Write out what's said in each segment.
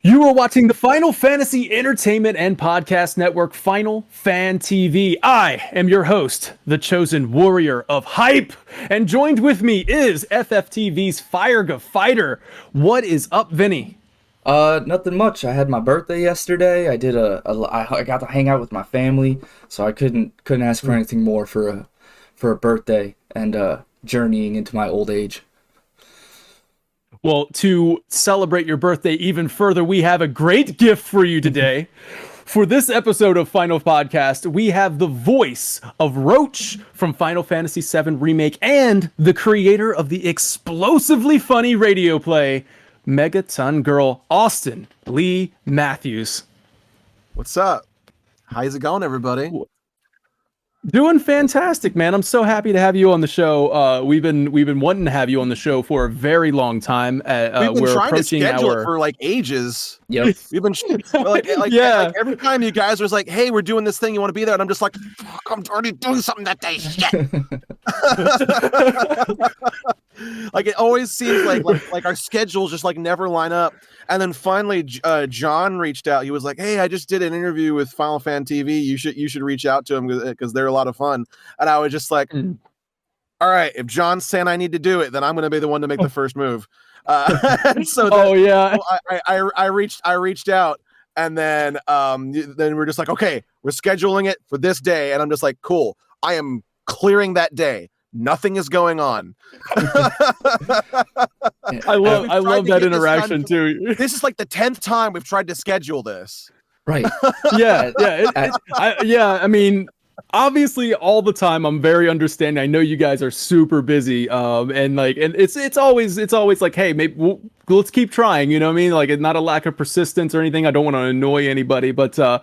You are watching the Final Fantasy Entertainment and Podcast Network Final Fan TV. I am your host, the chosen warrior of hype, and joined with me is FFTV's Fire Fighter. What is up, Vinny? Nothing much. I had my birthday yesterday. I got to hang out with my family, so I couldn't ask for anything more for a birthday and journeying into my old age. Well, to celebrate your birthday even further, we have a great gift for you today. For this episode of Final Podcast, we have the voice of Roche from Final Fantasy VII Remake and the creator of the explosively funny radio play, Megaton Girl, Austin Lee Matthews. What's up? How's it going, everybody? Doing fantastic, man. I'm so happy to have you on the show. We've been wanting to have you on the show for a very long time. We've been trying to schedule it for like ages. Yep. We've been like every time you guys was like, "Hey, we're doing this thing. You want to be there?" And I'm just like, "Fuck, I'm already doing something that day." Shit. Like it always seems like our schedules just like never line up. And then finally, John reached out. He was like, "Hey, I just did an interview with Final Fan TV. You should reach out to him because they're a lot of fun." And I was just like, "All right, if John's saying I need to do it, then I'm going to be the one to make the first move." And so I reached out, and then we're just like, "Okay, we're scheduling it for this day," and I'm just like, "Cool, I am clearing that day. Nothing is going on." I love that interaction too. This is like the 10th time we've tried to schedule this. Right. Yeah. I mean, obviously, all the time I'm very understanding. I know you guys are super busy, and it's always like, hey, maybe let's keep trying. You know what I mean? Like, not a lack of persistence or anything. I don't want to annoy anybody, but the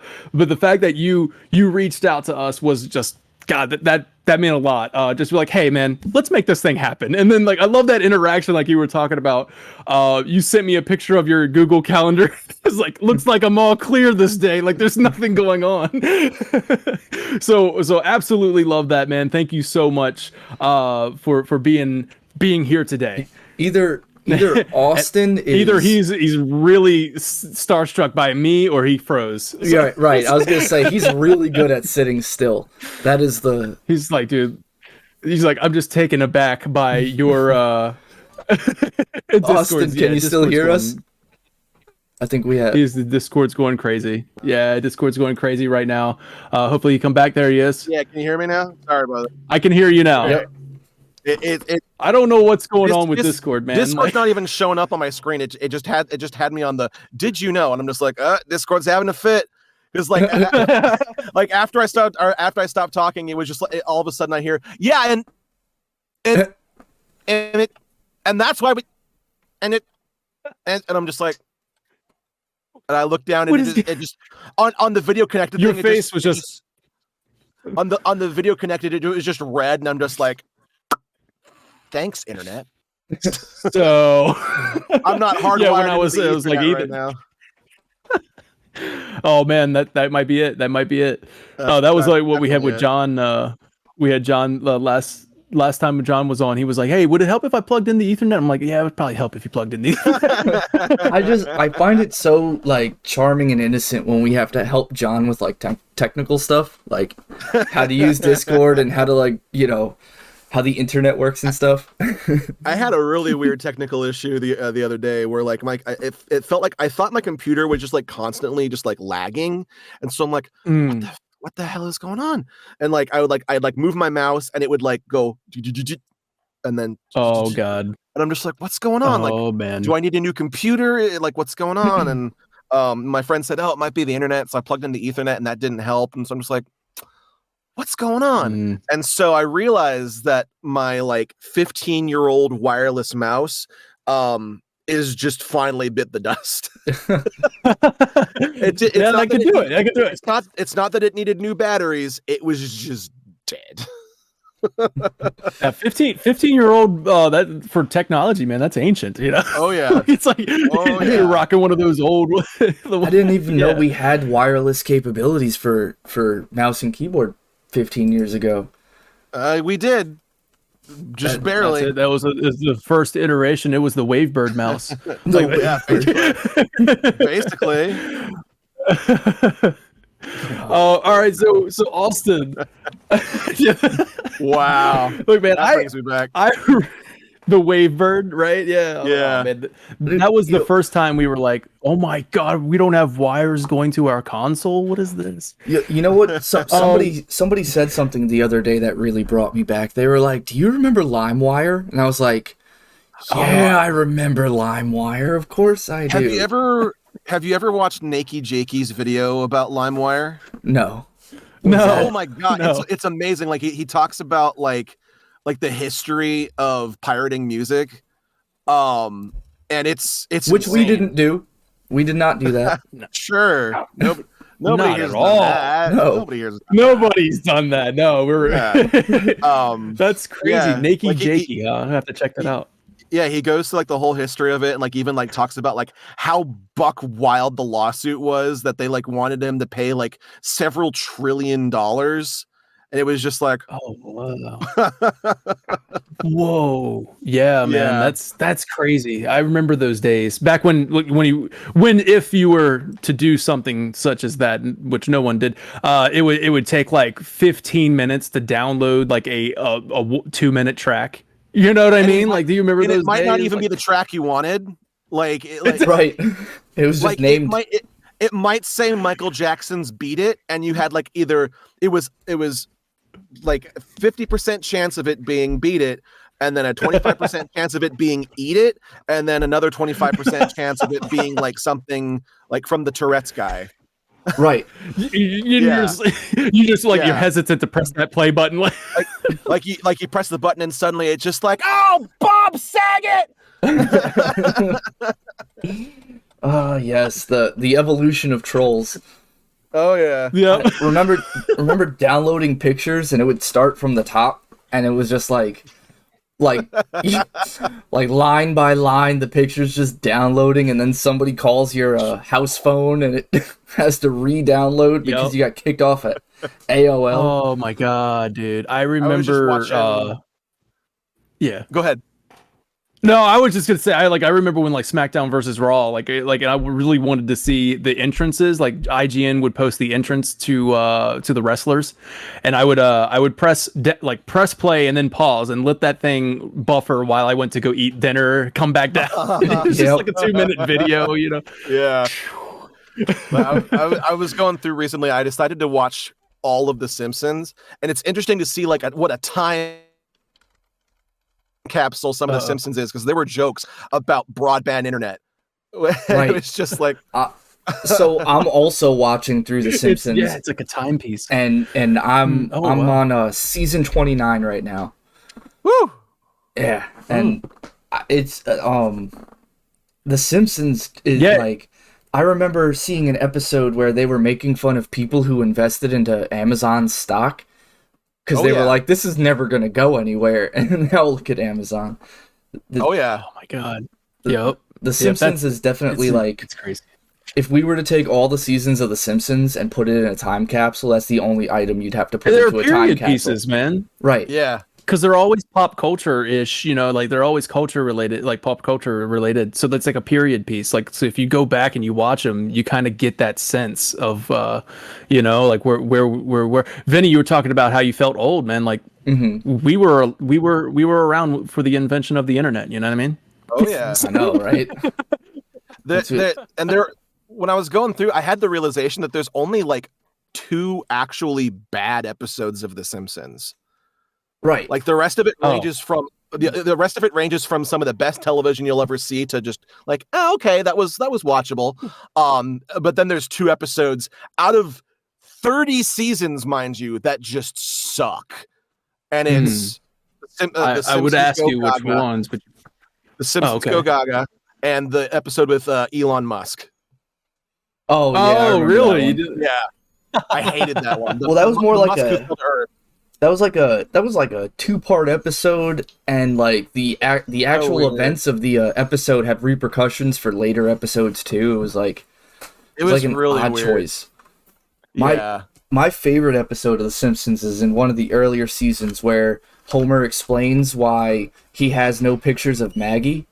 fact that you reached out to us was just, God, that meant a lot. Just be like, hey man, let's make this thing happen. And then like, I love that interaction, like you were talking about. You sent me a picture of your Google Calendar. It's like, looks like I'm all clear this day. Like there's nothing going on. So absolutely love that, man. Thank you so much for being here today. Either Austin is either he's really starstruck by me or he froze. So. Yeah, right. I was gonna say he's really good at sitting still. That is the. He's like, dude. He's like, I'm just taken aback by your. Austin, can you still hear us? I think we have. The Discord's going crazy. Yeah, Discord's going crazy right now. Hopefully you come back. There he is. Yeah, can you hear me now? Sorry about it. I can hear you now. Yep. I don't know what's going on with Discord, man. Discord's not even showing up on my screen. It just had me on the did you know? And I'm just like, Discord's having a fit. Because like like after I stopped talking, it was just like all of a sudden I hear, yeah, and that's why and I'm just like, and I look down and it just on the video connected your thing, face was just on the video connected, it was just red, and I'm just like, thanks, internet. So I'm not hardwired. Yeah, when I was like, right now. Oh man, that might be it. That might be it. Oh, that was like what we had with John. We had John last time John was on. He was like, "Hey, would it help if I plugged in the Ethernet?" I'm like, "Yeah, it would probably help if you plugged in the Ethernet." I find it so like charming and innocent when we have to help John with like technical stuff, like how to use Discord and how to like how the internet works and stuff. I had a really weird technical issue the other day where like it felt like I thought my computer was just like constantly just like lagging, and so I'm like, what the hell is going on? And like I'd move my mouse and it would like go, and then oh god, and I'm just like, what's going on? Oh like, man, do I need a new computer? Like, what's going on? And my friend said, oh, it might be the internet, so I plugged in the Ethernet and that didn't help, and so I'm just like, what's going on? And so I realized that my like 15-year-old wireless mouse is just finally bit the dust. I could do it. It's not that it needed new batteries. It was just dead. 15-year-old that for technology, man, that's ancient, you know. Oh yeah. It's like you're rocking one of those old I didn't even know we had wireless capabilities for mouse and keyboard 15 years ago. We did. just barely. That's it. That was the first iteration. It was the Wavebird mouse. Yeah, basically. Oh, all right. So Austin. Wow. Look, man, That brings me back. The Wavebird, right? Yeah. Yeah. Oh, man. That was the first time we were like, "Oh my god, we don't have wires going to our console. What is this?" You know what? Somebody said something the other day that really brought me back. They were like, "Do you remember LimeWire?" And I was like, "Yeah, I remember LimeWire. Of course I do." Have you ever watched Nakey Jakey's video about LimeWire? No. Oh my god, No. it's amazing. Like he talks about like the history of pirating music. And it's Which we insane. didn't do. We did not do that. Sure. Nobody Not here's at done all. that. No. Nobody here's Nobody's done that. No, we're. Yeah. That's crazy. Yeah, Nakey like Jakey. Huh? I have to check that out. Yeah, he goes to like the whole history of it and like even like talks about like how buck wild the lawsuit was that they like wanted him to pay like several $1 trillion. And it was just like, Oh wow. Whoa. Yeah, man. Yeah. That's crazy. I remember those days. Back when if you were to do something such as that, which no one did, it would take like 15 minutes to download like a 2-minute track. You know what I mean? Like, do you remember and those it might days? not even Like, be the track you wanted. Like Right. It was just like named. it might say Michael Jackson's Beat It, and you had like either it was like 50% chance of it being Beat It, and then a 25% chance of it being Eat It, and then another 25% chance of it being like something like from the Tourette's guy. Right. you Yeah. just like you're Yeah. hesitant to press that play button. Like you press the button and suddenly it's just like, oh, Bob Saget. Yes, the evolution of trolls. Oh yeah. Yeah. Remember downloading pictures and it would start from the top and it was just like like line by line the pictures just downloading and then somebody calls your house phone and it has to re-download because you got kicked off at AOL. Oh my god, dude. I was just remember watching- yeah. Go ahead. No, I was just gonna say I remember when like SmackDown versus Raw, like I really wanted to see the entrances. Like IGN would post the entrance to the wrestlers, and I would press play and then pause and let that thing buffer while I went to go eat dinner, come back down. It's just like a 2-minute video, you know. Yeah. I was going through recently. I decided to watch all of The Simpsons, and it's interesting to see like what a time capsule some of The Simpsons is, because there were jokes about broadband internet. Right. It was just like So I'm also watching through The Simpsons. It's like a timepiece. And I'm wow. on season 29 right now. woo. Yeah, and it's The Simpsons is Yeah. like, I remember seeing an episode where they were making fun of people who invested into Amazon stock because they were like, this is never going to go anywhere. And now look at Amazon. Oh yeah. Oh my god. Yep. The Simpsons is definitely like, it's crazy. if we were to take all the seasons of The Simpsons and put it in a time capsule, that's the only item you'd have to put They're into a time period capsule. pieces, man. Right. Yeah. Because they're always pop culture ish, you know, like they're always culture related, like pop culture related. So that's like a period piece. Like, so if you go back and you watch them, you kind of get that sense of, you know, like where Vinny, you were talking about how you felt old, man. Like we were around for the invention of the internet. You know what I mean? Oh yeah. I know, right? When I was going through, I had the realization that there's only like 2 actually bad episodes of The Simpsons. Right. Like the rest of it ranges from the rest of it ranges from some of the best television you'll ever see to just like, oh, okay, that was watchable. But then there's 2 episodes out of 30 seasons, mind you, that just suck. And it's I would ask you which ones, but The Simpsons Go Gaga and the episode with Elon Musk. Oh, yeah. I remember really? that You one. did- Yeah, I hated that one. Well, that was more like Musk who a- killed Earth. That was like a 2-part episode, and like the actual weird. events of the episode had repercussions for later episodes too. It was like an really odd weird. choice. Yeah. My favorite episode of The Simpsons is in one of the earlier seasons where Homer explains why he has no pictures of Maggie.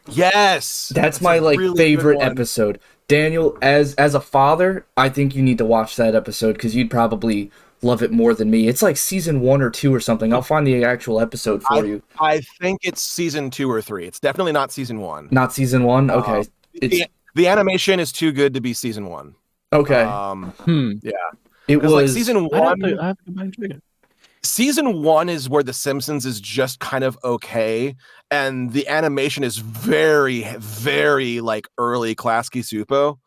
Yes, That's my like really favorite good one. episode. Daniel, as a father, I think you need to watch that episode because you'd probably love it more than me. It's like season 1 or 2 or something. I'll find the actual episode for you. I think it's season 2 or 3. It's definitely not season 1. Not season 1. Okay, The animation is too good to be season 1. Okay. Yeah. It was like season 1. I have to go back and check it. Season 1 is where The Simpsons is just kind of okay, and the animation is very, very like early Klasky Supo.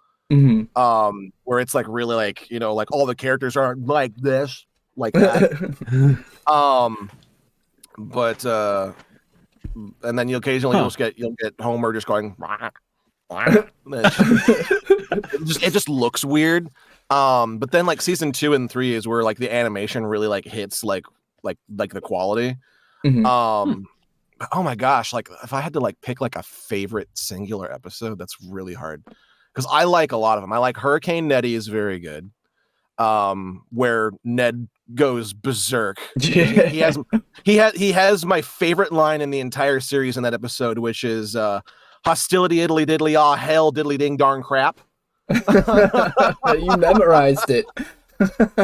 Where it's like really like, you know, like all the characters aren't like this, like that. But and then you occasionally you'll get Homer just going it just looks weird. But then like season 2 and 3 is where like the animation really like hits like the quality. But oh my gosh, like if I had to like pick like a favorite singular episode, that's really hard because I like a lot of them. I like Hurricane Nettie is very good. Where Ned goes berserk. he has my favorite line in the entire series in that episode, which is hostility iddly diddly ah hell diddly ding darn crap. You memorized it.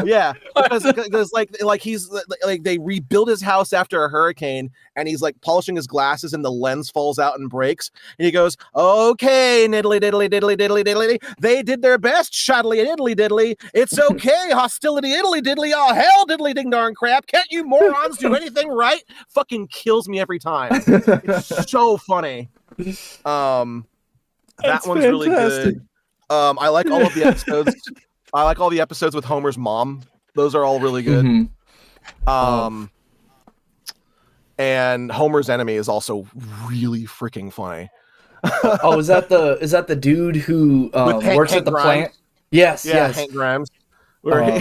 Yeah, because like he's like they rebuild his house after a hurricane, and he's like polishing his glasses, and the lens falls out and breaks, and he goes, "Okay, niddly diddly diddly diddly diddly, they did their best, shoddly diddly diddly. It's okay, hostility iddly diddly, oh hell diddly ding darn crap. Can't you morons do anything right?" Fucking kills me every time. It's so funny. That That's one's fantastic. really good. I like all of the episodes. I like all the episodes with Homer's mom. Those are all really good. And Homer's enemy is also really freaking funny. Oh, is that the dude who works Hank at the Grimes. plant? Yes, Yeah, yes. Hank Grimes. Where he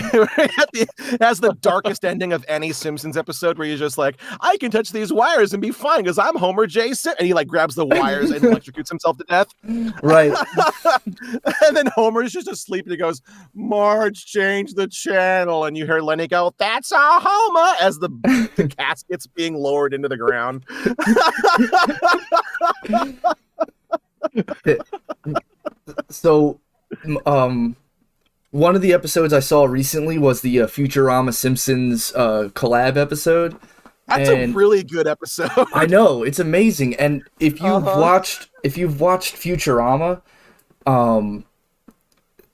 has the darkest ending of any Simpsons episode, where he's just like, "I can touch these wires and be fine because I'm Homer J. Simpson," and he like grabs the wires and electrocutes himself to death. Right. And then Homer's just asleep and he goes, "Marge, change the channel," and you hear Lenny go, "That's our Homer," as the casket's being lowered into the ground. So, one of the episodes I saw recently was the Futurama Simpsons collab episode. That's a really good episode. I know, it's amazing. And if you've watched Futurama,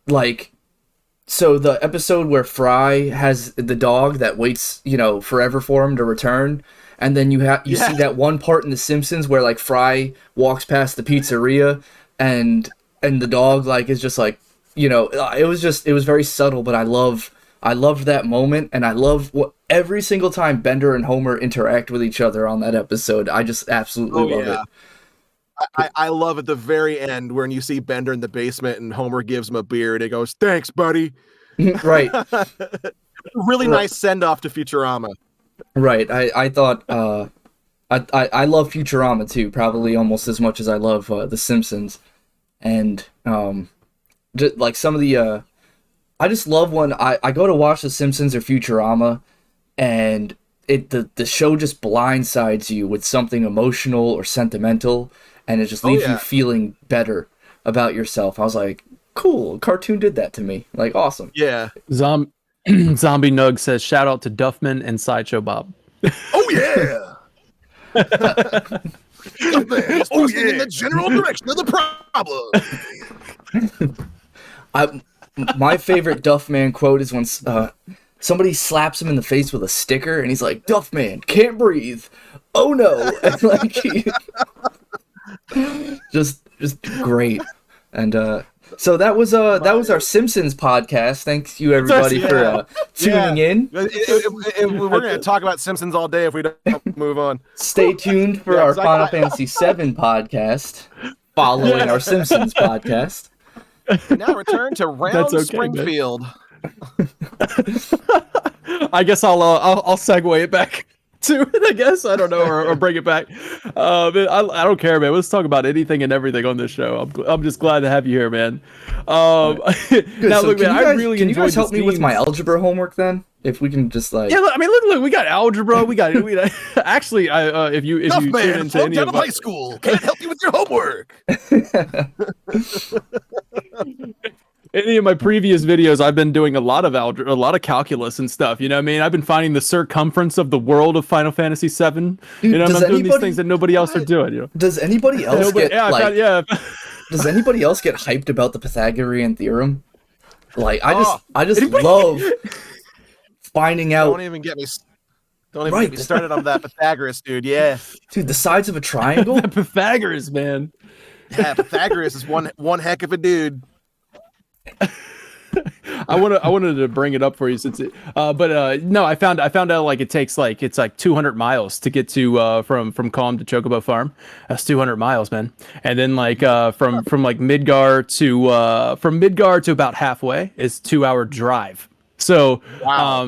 like, so the episode where Fry has the dog that waits, forever for him to return, and then you see that one part in The Simpsons where like Fry walks past the pizzeria and the dog like is just like, it was very subtle, but I loved that moment, and I love every single time Bender and Homer interact with each other on that episode. I just absolutely love it. I love at the very end when you see Bender in the basement and Homer gives him a beer and he goes, "Thanks, buddy." Right. Really nice send off to Futurama. Right. I thought I love Futurama too, probably almost as much as I love The Simpsons, and just like some of the I just love when I go to watch The Simpsons or Futurama, and the show just blindsides you with something emotional or sentimental, and it just leaves you feeling better about yourself. I was like, cool, cartoon did that to me. Like, awesome. Yeah. Zombie Nug says, shout out to Duffman and Sideshow Bob. Oh yeah. In the general direction of the problem. My favorite Duffman quote is when somebody slaps him in the face with a sticker, and he's like, "Duffman can't breathe. Oh no!" And like, just great. And so that was our Simpsons podcast. Thank you everybody for tuning in. We're going to talk about Simpsons all day if we don't move on. Stay tuned for our Final Fantasy VII podcast following our Simpsons podcast. Now return to Round Springfield. I guess I'll segue it back. to it, I guess. I don't know, or bring it back. But I don't care, man. Let's talk about anything and everything on this show. I'm just glad to have you here, man. Good. Now, So look, man, I really can you enjoyed guys help the me with my themes. algebra homework then? If we can just like Yeah, look, I mean, look, we got algebra. We actually, if you Tough tune man, into flunked any out of of high school. Can't help you with your homework. any of my previous videos, I've been doing a lot of algebra, a lot of calculus and stuff. You know what I mean? I've been finding the circumference of the world of Final Fantasy VII. You Dude, know, I'm does doing these anybody things that nobody else are What? doing. You know? does anybody else get Yeah, like yeah. does anybody else get hyped about the Pythagorean theorem? Like Oh, I just love finding out, Don't even get me. Don't even Right. get me started on that Pythagoras, dude. Yeah, dude, the sides of a triangle. Pythagoras, man. yeah. Pythagoras is one heck of a dude. I wanted to bring it up for you since it, no, I found out like it takes like it's like 200 miles to get to from Calm to Chocobo Farm. That's 200 miles, man. And then like from like from Midgar to about halfway is 2 hour drive. So Wow.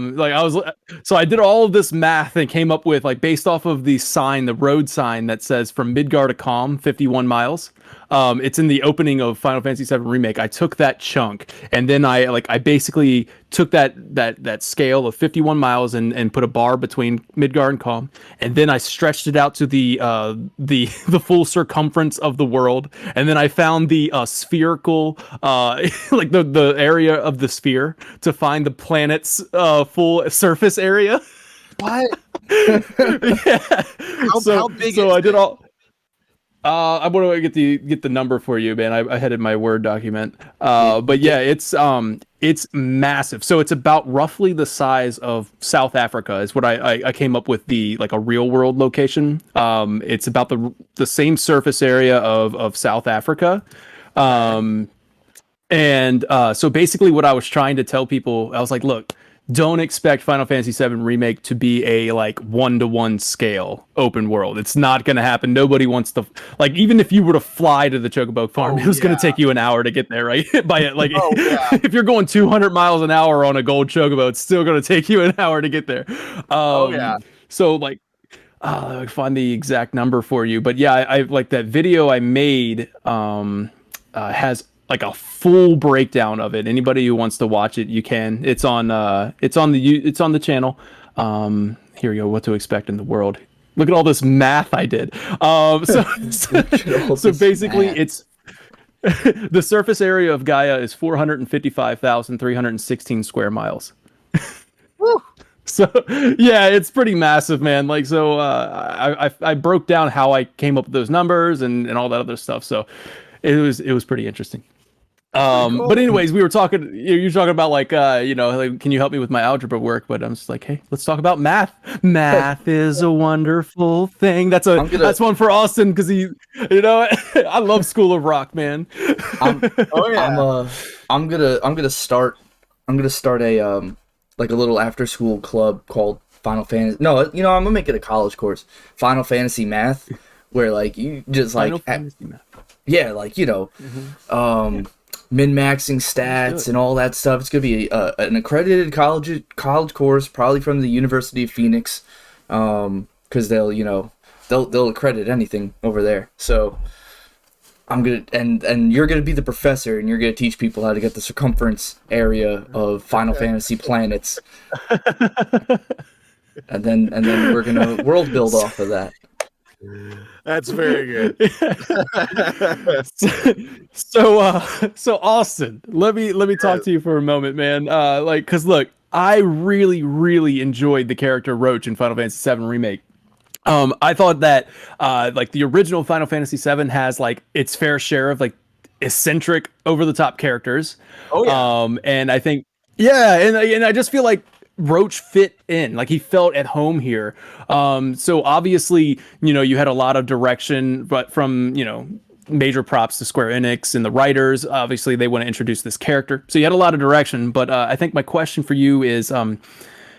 so I did all of this math and came up with like based off of the road sign that says from Midgar to Calm 51 miles. It's in the opening of Final Fantasy VII Remake. I took that chunk and then I basically took that scale of 51 miles and put a bar between Midgar and Calm, and then I stretched it out to the full circumference of the world, and then I found the spherical like the area of the sphere to find the planet's full surface area. What? Yeah. How big so is I did it? all. I want to get the number for you, man. I had it in my Word document. But yeah, it's massive. So it's about roughly the size of South Africa is what I came up with the like a real world location. It's about the same surface area of South Africa. So basically what I was trying to tell people, I was like, look, don't expect Final Fantasy VII Remake to be a like 1-to-1 scale open world. It's not going to happen. Nobody wants to like, even if you were to fly to the Chocobo Farm, it was going to take you an hour to get there, right? Oh, yeah. If you're going 200 miles an hour on a gold Chocobo, it's still going to take you an hour to get there. Oh, yeah. So like, I find the exact number for you, but yeah, I like that video I made has like a full breakdown of it. Anybody who wants to watch it, you can. It's on the channel. Here we go. What to expect in the world. Look at all this math I did. So basically, it's the surface area of Gaia is 455,316 square miles. Woo. So yeah, it's pretty massive, man. Like so, I broke down how I came up with those numbers and all that other stuff. So it was pretty interesting. Cool. But anyways, we were talking. You're talking about like like, can you help me with my algebra work? But I'm just like, hey, let's talk about math. Math is a wonderful thing. That's one for Austin because I love School of Rock, man. Oh yeah. I'm gonna start a like a little after school club called Final Fantasy. No, I'm gonna make it a college course, Final Fantasy Math, where like you just like Final Fantasy math. yeah, like min-maxing stats and all that stuff. It's gonna be an accredited college course, probably from the University of Phoenix, because they'll accredit anything over there. So I'm gonna and you're gonna be the professor, and you're gonna teach people how to get the circumference area of Final Fantasy planets, and then we're gonna world build off of that. That's very good. So Austin, let me talk to you for a moment, man. Cause look, I really enjoyed the character Roche in Final Fantasy VII Remake. I thought that like the original Final Fantasy VII has like its fair share of like eccentric, over the top characters. Oh yeah. And I think and I just feel like Roche fit in, like he felt at home here. So obviously, you had a lot of direction, but from major props to Square Enix and the writers. Obviously, they want to introduce this character, so you had a lot of direction. But I think my question for you is, it's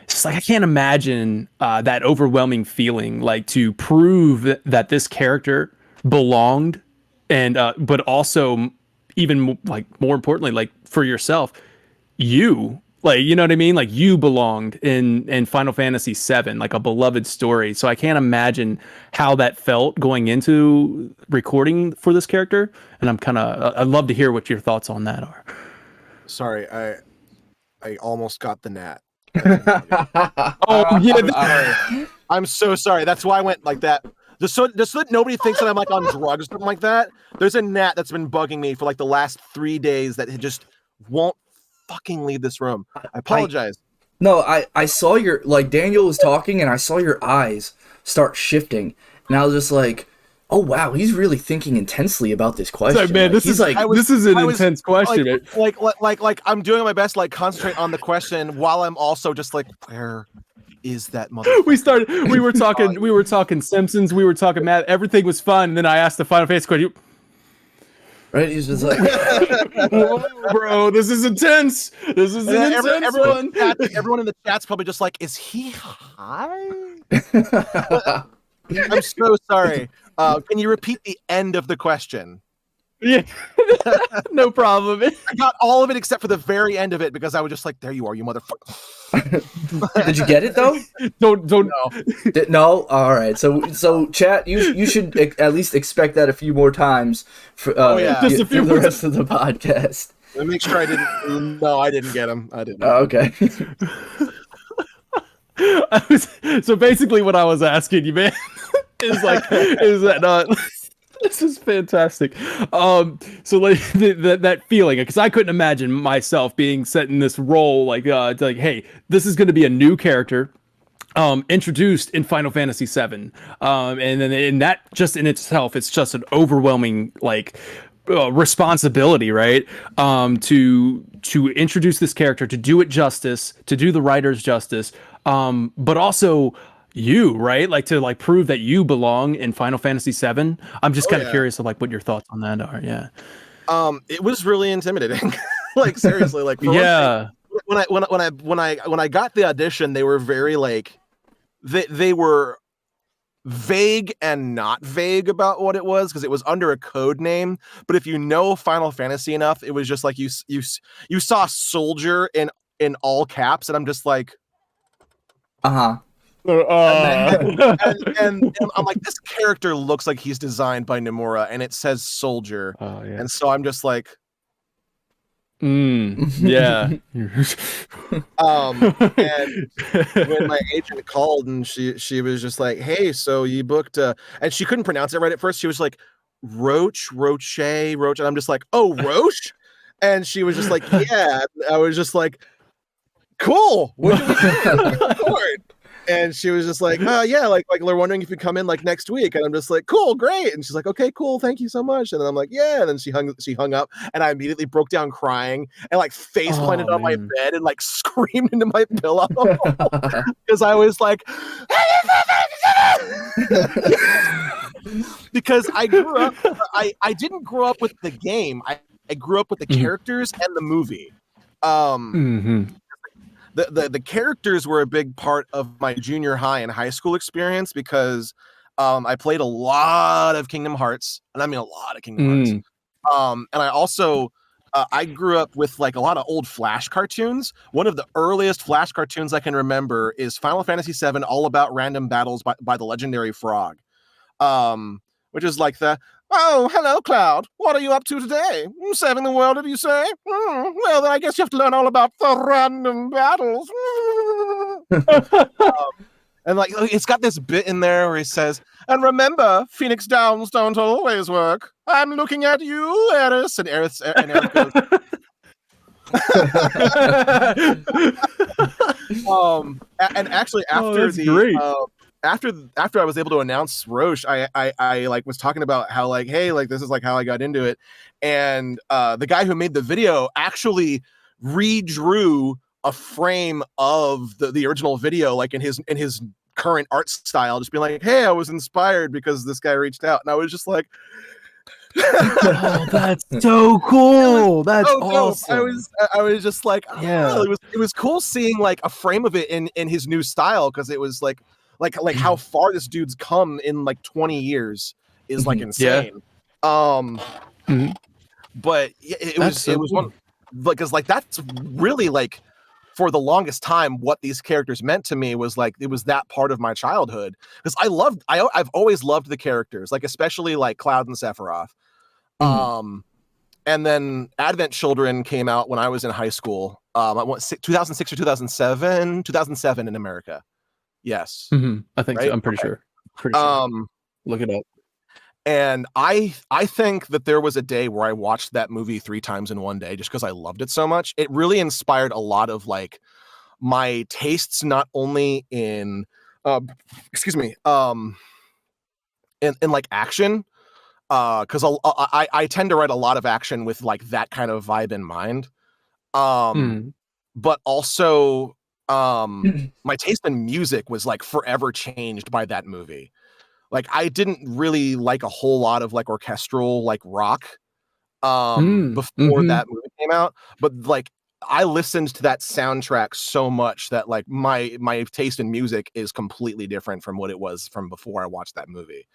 just like I can't imagine that overwhelming feeling, like to prove that this character belonged, and but also even like more importantly, like for yourself, you Like, you know what I mean? Like you belonged in Final Fantasy VII, like a beloved story. So I can't imagine how that felt going into recording for this character. And I'd love to hear what your thoughts on that are. Sorry, I almost got the gnat. Oh yeah, I'm so sorry. That's why I went like that. Just so that nobody thinks that I'm like on drugs or something like that. There's a gnat that's been bugging me for like the last 3 days that just won't fucking leave this room. I apologize. No, I saw your, like, Daniel was talking and I saw your eyes start shifting, and I was just like, oh wow, he's really thinking intensely about this question. Like, man, this is an intense question. Like I'm doing my best to like concentrate on the question while I'm also just like, where is that motherfucker? We were talking Simpsons, we were talking Matt, everything was fun, and then I asked the Final Fantasy question. Right? He's just like, whoa, bro, this is intense. This is an intense one. Everyone in the chat's probably just like, is he high? I'm so sorry. Can you repeat the end of the question? Yeah, no problem. I got all of it except for the very end of it because I was just like, there you are, you motherfucker. Did you get it though? Don't know. No. All right. So chat, you should at least expect that a few more times for just a few for the rest of the podcast. Let me make sure I didn't. No, I didn't get him. I didn't. Okay. So basically, what I was asking you, man, is that this is fantastic. So like that feeling, because I couldn't imagine myself being set in this role, like hey, this is going to be a new character, introduced in Final Fantasy VII, and then in that just in itself, it's just an overwhelming like responsibility, right? To introduce this character, to do it justice, to do the writers justice, but also you, right? Like to like prove that you belong in Final Fantasy VII. I'm just kind of curious of like what your thoughts on that are. Yeah. It was really intimidating. Like seriously, like when I got the audition, they were very like they were vague and not vague about what it was because it was under a code name. But if you know Final Fantasy enough, it was just like you saw soldier in all caps, and I'm just like, and I'm like, this character looks like he's designed by Nomura, and it says soldier, and so I'm just like, yeah. And when my agent called and she was just like, hey, so you booked and she couldn't pronounce it right at first. She was like Roche, and I'm just like, oh, Roche. And she was just like, yeah. I was just like, cool, what do we do? And she was just like, yeah, like they're wondering if you come in like next week. And I'm just like, cool, great. And she's like, okay, cool, thank you so much. And then I'm like, yeah. And then she hung up, and I immediately broke down crying and like face planted on my bed and like screamed into my pillow because I was like, because I grew up, I didn't grow up with the game. I grew up with the characters and the movie. The characters were a big part of my junior high and high school experience because I played a lot of Kingdom Hearts, and I mean a lot of Kingdom Hearts. And I also I grew up with like a lot of old Flash cartoons. One of the earliest Flash cartoons I can remember is Final Fantasy VII, all about random battles by the legendary Frog, which is like the, oh, hello, Cloud. What are you up to today? Saving the world, did you say? Well, then I guess you have to learn all about the random battles. And like, it's got this bit in there where he says, and remember, Phoenix Downs don't always work. I'm looking at you, Eris. And Eris goes, and actually after after I was able to announce Roche, I like was talking about how like, hey, like this is like how I got into it. And the guy who made the video actually redrew a frame of the original video, like in his current art style, just being like, hey, I was inspired because this guy reached out. And I was just like, oh, that's so cool. That's awesome. I was just like, oh, yeah, it was cool seeing like a frame of it in his new style, because it was like how far this dude's come in like 20 years is like insane. But it was one, because like that's really like for the longest time, what these characters meant to me was like, it was that part of my childhood. Because I've always loved the characters, like especially like Cloud and Sephiroth. And then Advent Children came out when I was in high school. I went 2006 or 2007 in America. Yes. I think so. I'm pretty sure. Look it up. And I think that there was a day where I watched that movie 3 times in one day just because I loved it so much. It really inspired a lot of like my tastes, not only in in like action. Because I tend to write a lot of action with like that kind of vibe in mind. But also my taste in music was like forever changed by that movie. Like I didn't really like a whole lot of like orchestral like rock before that movie came out, but like I listened to that soundtrack so much that like my taste in music is completely different from what it was from before I watched that movie.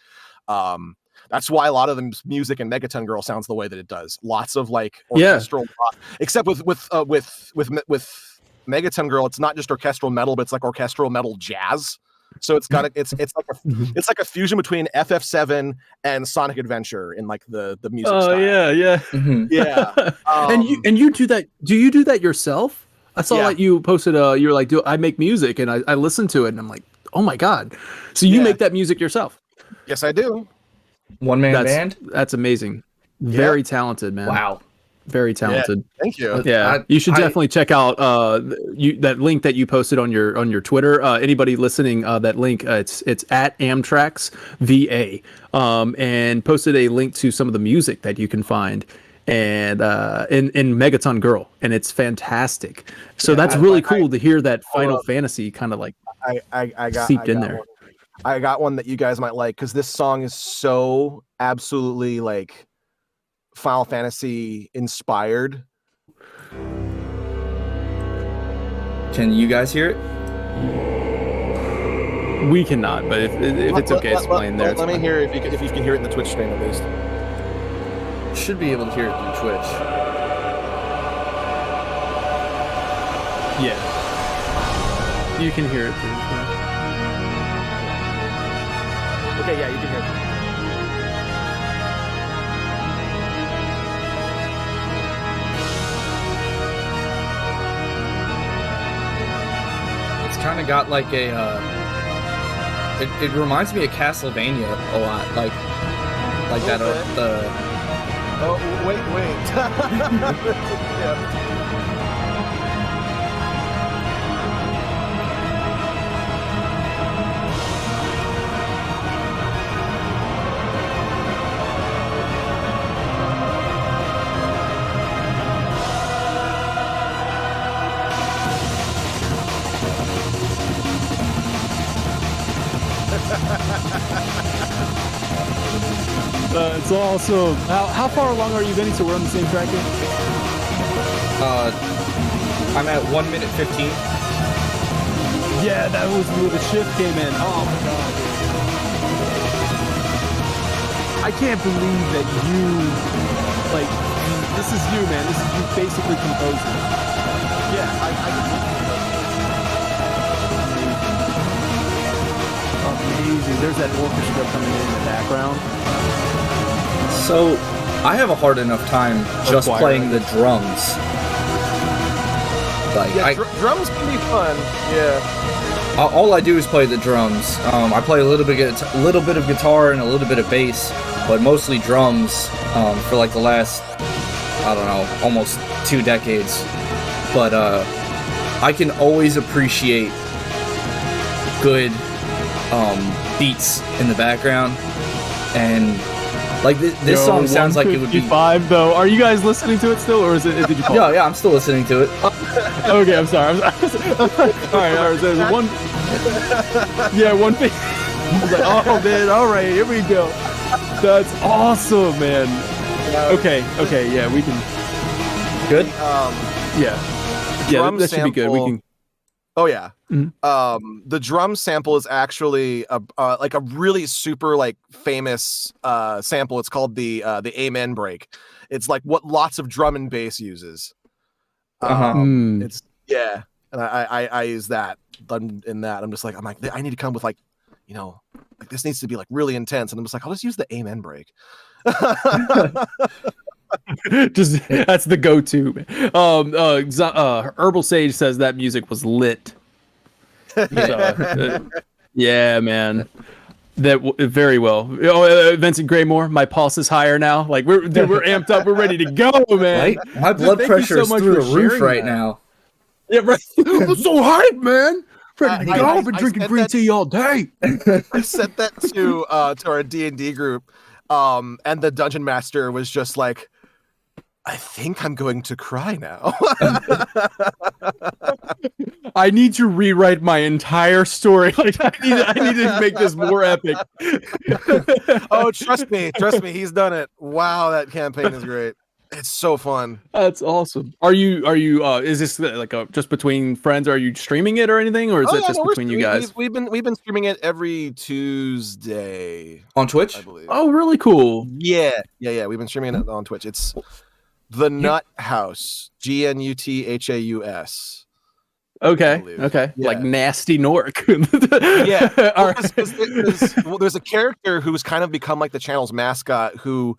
That's why a lot of the music in Megaton Girl sounds the way that it does. Lots of like orchestral rock, except with Megaton Girl, it's not just orchestral metal, but it's like orchestral metal jazz. So it's got it's like a fusion between FF7 and Sonic Adventure in like the music style. Yeah. And you do that? Do you do that yourself? I saw that you posted you're like, I make music, and I listened to it, and I'm like, oh my god! So you make that music yourself? Yes, I do. One man band. That's amazing. Very talented, man. Wow. Very talented. Yeah, thank you. Yeah, you should definitely check out that link that you posted on your Twitter. Anybody listening, that link it's at Amtrax VA, and posted a link to some of the music that you can find and in Megaton Girl, and it's fantastic. So that's really cool to hear that Final Fantasy kind of like I got seeped in there. One. I got one that you guys might like because this song is so absolutely like Final Fantasy inspired. Can you guys hear it? We cannot, but if it's okay, it's playing there. Let me hear if you can hear it in the Twitch stream at least. Should be able to hear it through Twitch. Yeah, you can hear it through Twitch. Okay, yeah, you can hear it. Kind of got like a it reminds me of Castlevania a lot, like that the wait yeah. It's awesome. How far along are you, Vinny? So we're on the same track here? I'm at 1 minute 15. Yeah, that was where the shift came in. Oh my god. I can't believe that you, like, this is you, man. This is you basically composing. Yeah, I Amazing. There's that orchestra coming in the background. So, I have a hard enough time just playing the drums. Like, drums can be fun. Yeah. All I do is play the drums. I play a little bit of guitar and a little bit of bass, but mostly drums for like the last, I don't know, almost 2 decades. But I can always appreciate good beats in the background, and like this song sounds like it would be 5 though. Are you guys listening to it still, or is it? Did you call yeah, I'm still listening to it. Okay, I'm sorry. All right. There's one. Yeah, one thing. I was like, oh man, all right, here we go. That's awesome, man. Okay, yeah, we can. Good. Yeah, that should be good. We can. Oh yeah. Mm-hmm. The drum sample is actually like a really super like famous sample. It's called the Amen break. It's like what lots of drum and bass uses. It's and I use that in that. I'm like, I need to come with like, like this needs to be like really intense, and I'm just like, I'll just use the amen break. Just that's the go-to. Herbal Sage says that music was lit. Yeah, man. Very well. Vincent Graymore, my pulse is higher now. Like we're amped up. We're ready to go, man. My blood pressure is through the roof right now. Yeah, right. I'm so hyped, man. Ready to go. I've been drinking green tea all day. I sent that to our D&D group, and the dungeon master was just like, I think I'm going to cry now. I need to rewrite my entire story. Like I need to make this more epic. Oh, trust me, he's done it. Wow, that campaign is great. It's so fun. That's awesome. Are you is this like just between friends? Are you streaming it or anything, or is it just between you guys? We've been streaming it every Tuesday on Twitch, I believe. Oh, really cool. Yeah. We've been streaming it on Twitch. It's The Nut House, GNUTHAUS. Okay. Yeah. Like nasty Nork. Yeah. There's a character who's kind of become like the channel's mascot who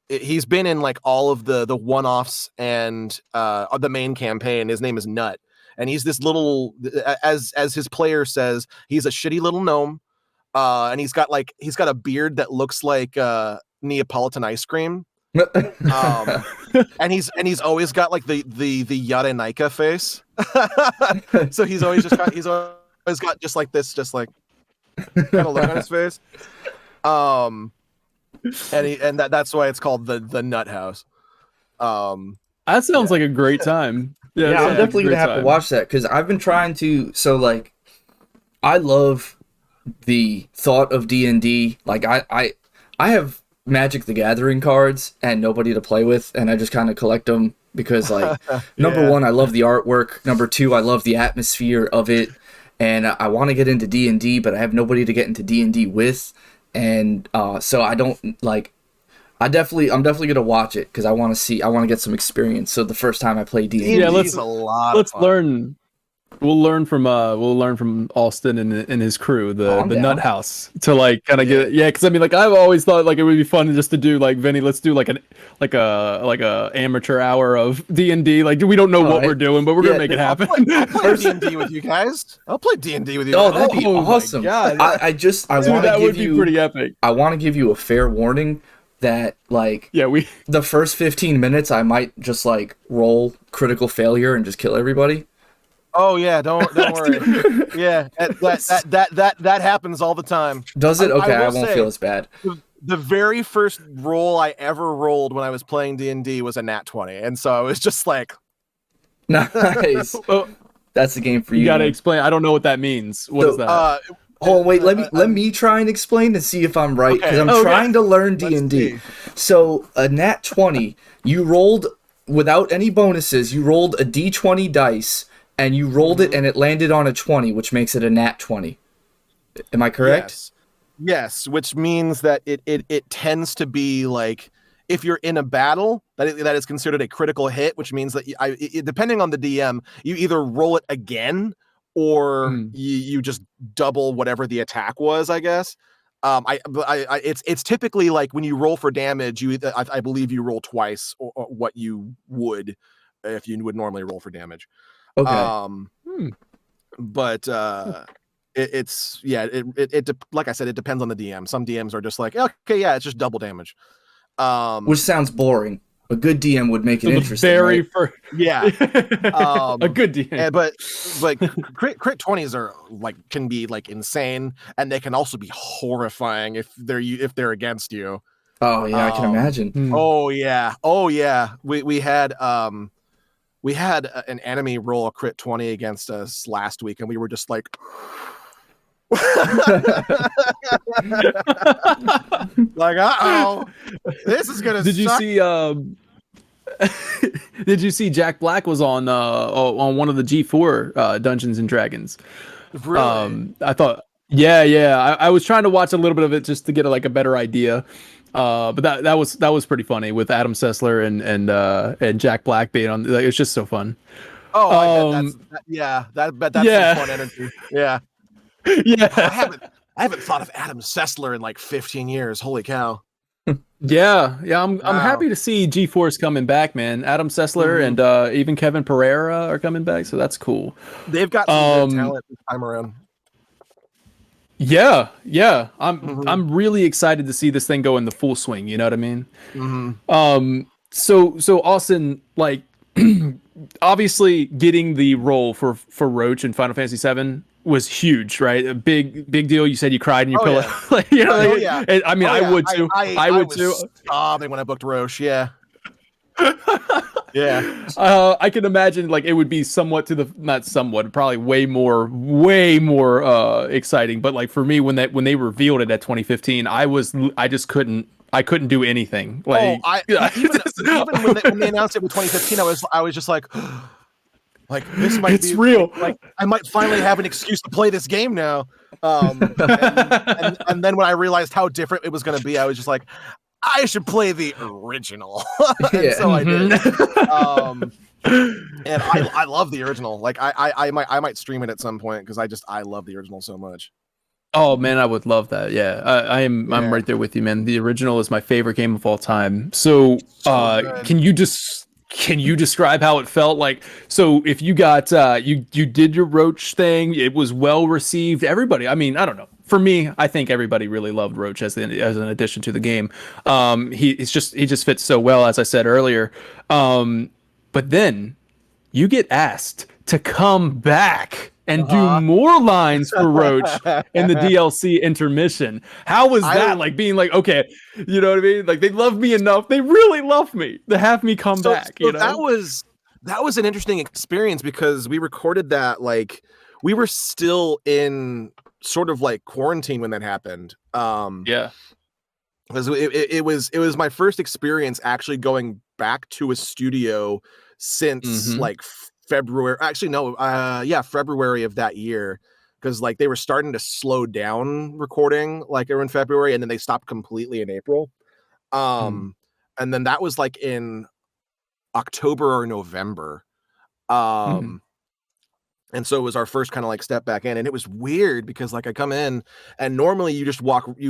he's been in like all of the one-offs and the main campaign. His name is Nut. And he's this little, as his player says, he's a shitty little gnome. And he's got a beard that looks like Neapolitan ice cream. And he's always got like the Yarenaika face. So he's always got just like this, just like kind of look on his face. And that's why it's called the Nut House. That sounds like a great time. Yeah, I'm definitely gonna have to watch that because I've been trying to. So like, I love the thought of D&D. Like I have Magic the Gathering cards and nobody to play with, and I just kind of collect them because like number one, I love the artwork. Number two, I love the atmosphere of it, and I want to get into D&D, but I have nobody to get into D&D with, and so I don't like. I'm definitely gonna watch it because I want to get some experience. So the first time I play D&D, let's learn. We'll learn from Austin and his crew, the Nut House, to like kind of get it. Yeah, because I mean, like I've always thought like it would be fun just to do like Vinny. Let's do like a amateur hour of D&D. Like we don't know what we're doing, but we're gonna make it happen. I'll play D&D with you guys. I'll play D&D with you. Oh, that'd be awesome! God. I want to give you pretty epic. I want to give you a fair warning that like the first 15 minutes I might just like roll critical failure and just kill everybody. Oh yeah, don't worry. Yeah, that happens all the time. Does it? Okay, I won't feel as bad. The very first roll I ever rolled when I was playing D&D was a nat 20, and so I was just like, nice. That's the game for you. You gotta explain. I don't know what that means. What is that? Wait. Let me try and explain to see if I'm right because I'm trying to learn D&D. So a nat 20, you rolled without any bonuses. You rolled a D20 dice. And you rolled it, and it landed on a 20, which makes it a nat 20. Am I correct? Yes, which means that it tends to be like if you're in a battle that is considered a critical hit, which means that depending on the DM, you either roll it again or you just double whatever the attack was. I guess. It's typically like when you roll for damage, I believe you roll twice or what you would if you would normally roll for damage. Okay. But it's like I said, it depends on the DM. Some DMs are just like, okay, yeah, it's just double damage. Which sounds boring. A good DM would make it interesting. A good DM. But crit 20s are like can be like insane, and they can also be horrifying if they're against you. Oh yeah, I can imagine. Oh yeah. We had an enemy roll a crit 20 against us last week, and we were just like, like, this is gonna. Did suck. You see? Did you see Jack Black was on one of the G4 Dungeons and Dragons? Really? I thought, yeah. I was trying to watch a little bit of it just to get a better idea. But that was pretty funny with Adam Sessler and Jack Black being on. Like, it's just so fun. Oh, I bet Um, that's yeah. some fun energy. Yeah. Yeah. I haven't thought of Adam Sessler in like 15 years. Holy cow. Yeah. I'm Wow. happy to see G-Force coming back, man. Adam Sessler Mhm. and even Kevin Pereira are coming back, so that's cool. They've got some good talent this time around. Yeah. Mhm. I'm really excited to see this thing go in the full swing, you know what I mean? Mhm. So Austin, like, obviously getting the role for Roche in Final Fantasy VII was huge, right? A big deal. You said you cried in your Oh pillow. yeah. Like, you know, Oh like, yeah. I mean, Oh I yeah. would too. I I would too. was sobbing when I booked Roche. Yeah. Yeah. I can imagine like it would be somewhat to the not somewhat, probably way more exciting. But like for me, when they revealed it at 2015, I couldn't do anything. Oh, Like yeah, even when they announced it in 2015, I was just like this might it's be real. like I might finally have an excuse to play this game now. And then when I realized how different it was going to be, I was just like, I should play the original, and Yeah. so I did. Mhm. And I love the original. Like I might stream it at some point because I love the original so much. Oh man, I would love that. Yeah, I'm Yeah. right there with you, man. The original is my favorite game of all time. So, So good. can you describe how it felt? Like, so if you got you did your Roach thing, it was well received. Everybody, I mean, I don't know. For me, I think everybody really loved Roach as an addition to the game. He just fits so well, as I said earlier. But then you get asked to come back and do Uh-huh. more lines for Roach in the DLC intermission. How was I that? Like being like, okay, you know what I mean? Like they love me enough. They really love me to have me come back, so you know? that was an interesting experience because we recorded that like we were still in sort of like quarantine when that happened. Yeah. Because it was my first experience actually going back to a studio since Mm-hmm. like February. Actually, no, February of that year. Because like they were starting to slow down recording like in February, and then they stopped completely in April. Um, and then that was like in October or November. Mm-hmm. Um, and so it was our first kind of like step back in, and it was weird because like I come in and normally you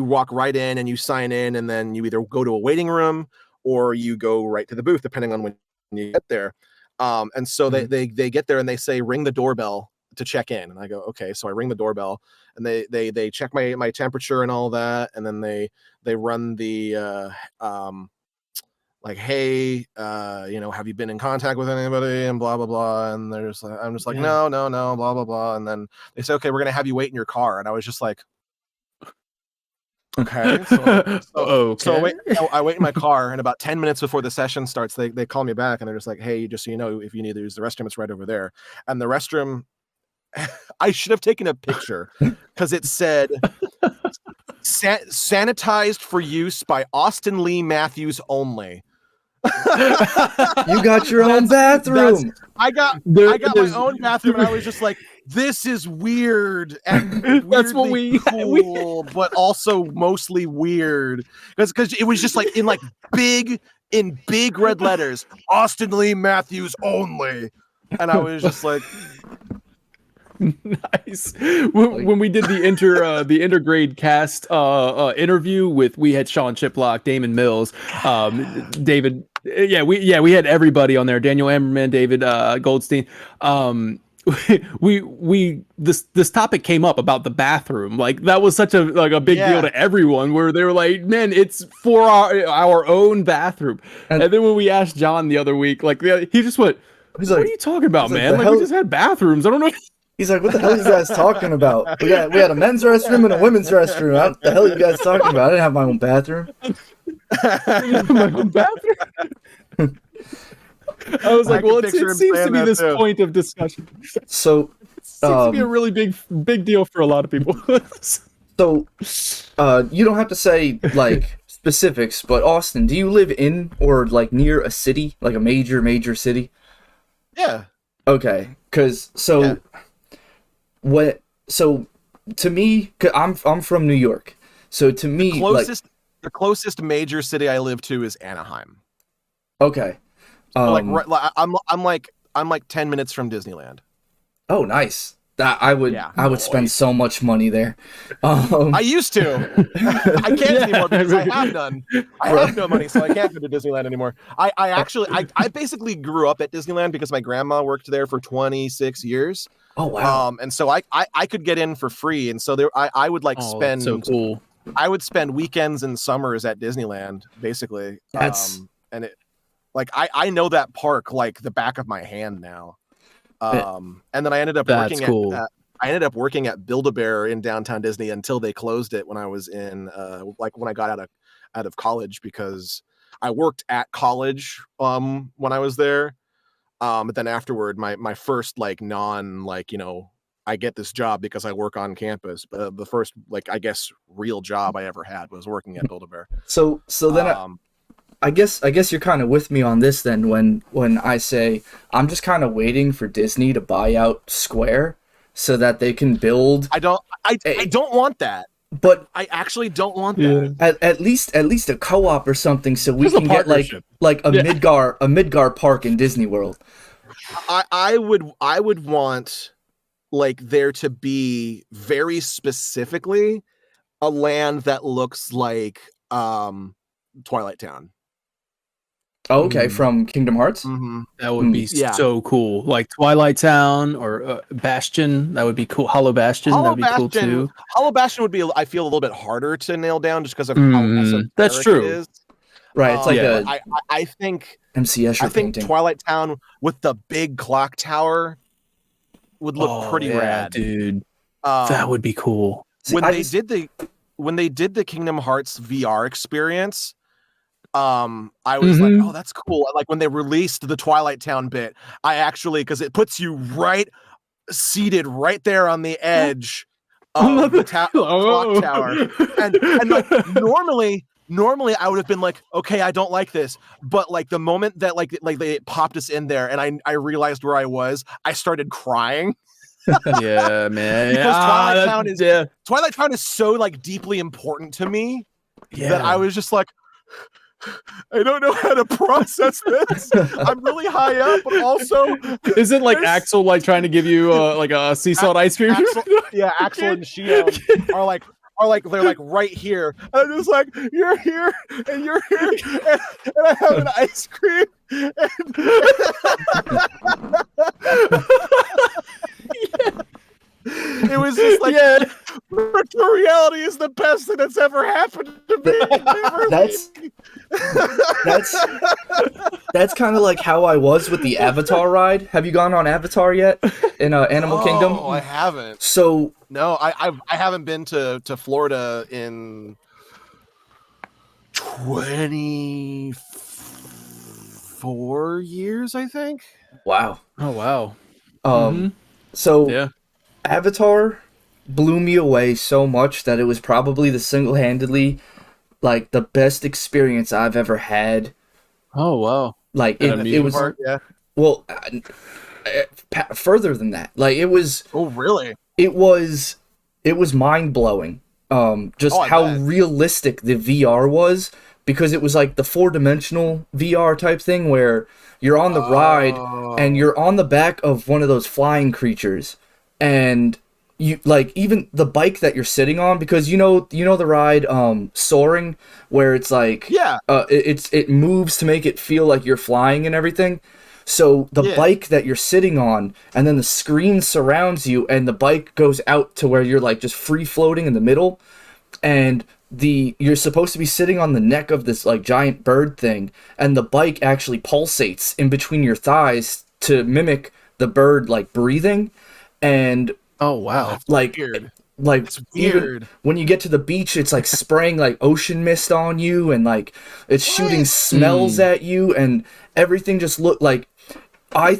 walk right in and you sign in, and then you either go to a waiting room or you go right to the booth depending on when you get there. And so they get there and they say ring the doorbell to check in, and I go okay. So I ring the doorbell and they check my temperature and all that, and then they run the like, hey, have you been in contact with anybody and blah blah blah, and they're just like, I'm just like, Yeah. no, blah blah blah, and then they say, okay, we're gonna have you wait in your car, and I was just like, okay, Okay. I wait in my car, and about 10 minutes before the session starts, they call me back, and they're just like, hey, just so you know, if you need to use the restroom, it's right over there, and the restroom, I should have taken a picture because it said sanitized for use by Austin Lee Matthews only. You got your own bathroom. I got my own bathroom, and I was just like, this is weird and That's what weirdly cool, but also mostly weird because it was just like in big red letters, Austin Lee Matthews only, and I was just like, nice. When we did the intergrade cast interview we had Sean Chiplock, Damon Mills, David. We had everybody on there. Daniel Ammerman, David Goldstein. This topic came up about the bathroom. Like that was such a big deal to everyone. Where they were like, man, it's for our own bathroom. And then when we asked John the other week, like he just went, He's "What like, are you talking about, man? like, Like we just had bathrooms. I don't know." He's like, what the hell are you guys talking about? We had a men's restroom and a women's restroom. What the hell are you guys talking about? I didn't have my own bathroom. My own bathroom. I was like, well, it seems to be this point of discussion. So, it seems to be a really big deal for a lot of people. So, you don't have to say like specifics, but Austin, do you live in or like near a city, like a major city? Yeah. Okay, because So to me, cause I'm from New York, so to me, the closest major city I live to is Anaheim. Okay. I'm like like 10 minutes from Disneyland. Oh, nice. That I would spend so much money there. I used to. I can't anymore because I have none. I have no money, so I can't go to Disneyland anymore. I basically grew up at Disneyland because my grandma worked there for 26 years. Oh wow. And so I could get in for free, and so I would like spend so cool. I would spend weekends and summers at Disneyland, basically. That's and it like I know that park like the back of my hand now. And then I ended up working at Build-A-Bear in downtown Disney until they closed it when I was in when I got out of college, because I worked at college when I was there. But then afterward, my first like non like, you know, I get this job because I work on campus. But the first like I guess real job I ever had was working at Build-A-Bear. So then I guess you're kind of with me on this then when I say I'm just kind of waiting for Disney to buy out Square so that they can build. I don't want that. But I actually don't want that. At least a co-op or something so we can get like a Midgar park in Disney World. I would want like there to be very specifically a land that looks like Twilight Town. Oh, okay, from Kingdom Hearts? Mm-hmm. That would be so cool. Like Twilight Town or Bastion, that would be cool. Hollow Bastion, that would be cool too. Hollow Bastion would be, I feel, a little bit harder to nail down just because of how esoteric that's true. It is. Right, it's like I think MCS. I think painting. Twilight Town with the big clock tower would look pretty rad, dude. That would be cool. When they did the Kingdom Hearts VR experience, I was like, oh, that's cool. Like when they released the Twilight Town bit, I actually, because it puts you seated right there on the edge of the clock tower, and like normally I would have been like, okay, I don't like this, but like the moment that like they popped us in there and I realized where I was, I started crying. Yeah, man. Because Twilight Town is so like deeply important to me that I was just like, I don't know how to process this. I'm really high up, but also isn't like Axel like trying to give you like a sea salt ice cream? Axel and Shion are like they're like right here. And I'm just like, you're here and you're here and I have an ice cream. It was just like virtual reality is the best thing that's ever happened to me. That's kind of like how I was with the Avatar ride. Have you gone on Avatar yet in Animal Kingdom? Oh, I haven't. So no, I haven't been to Florida in 24 years, I think. Wow. Oh wow. So Avatar blew me away so much that it was probably the single-handedly like the best experience I've ever had. Oh wow. Like it was well further than that. Like it was Oh really? It was mind-blowing. Just how realistic the VR was, because it was like the 4-dimensional VR type thing where you're on the ride and you're on the back of one of those flying creatures. And you like even the bike that you're sitting on, because you know the ride Soaring, where it's like it moves to make it feel like you're flying and everything. So the bike that you're sitting on, and then the screen surrounds you, and the bike goes out to where you're like just free floating in the middle, and you're supposed to be sitting on the neck of this like giant bird thing, and the bike actually pulsates in between your thighs to mimic the bird like breathing. And oh wow, like weird. Like it's weird. Even when you get to the beach, it's like spraying like ocean mist on you, and like it's shooting smells at you, and everything just looked like I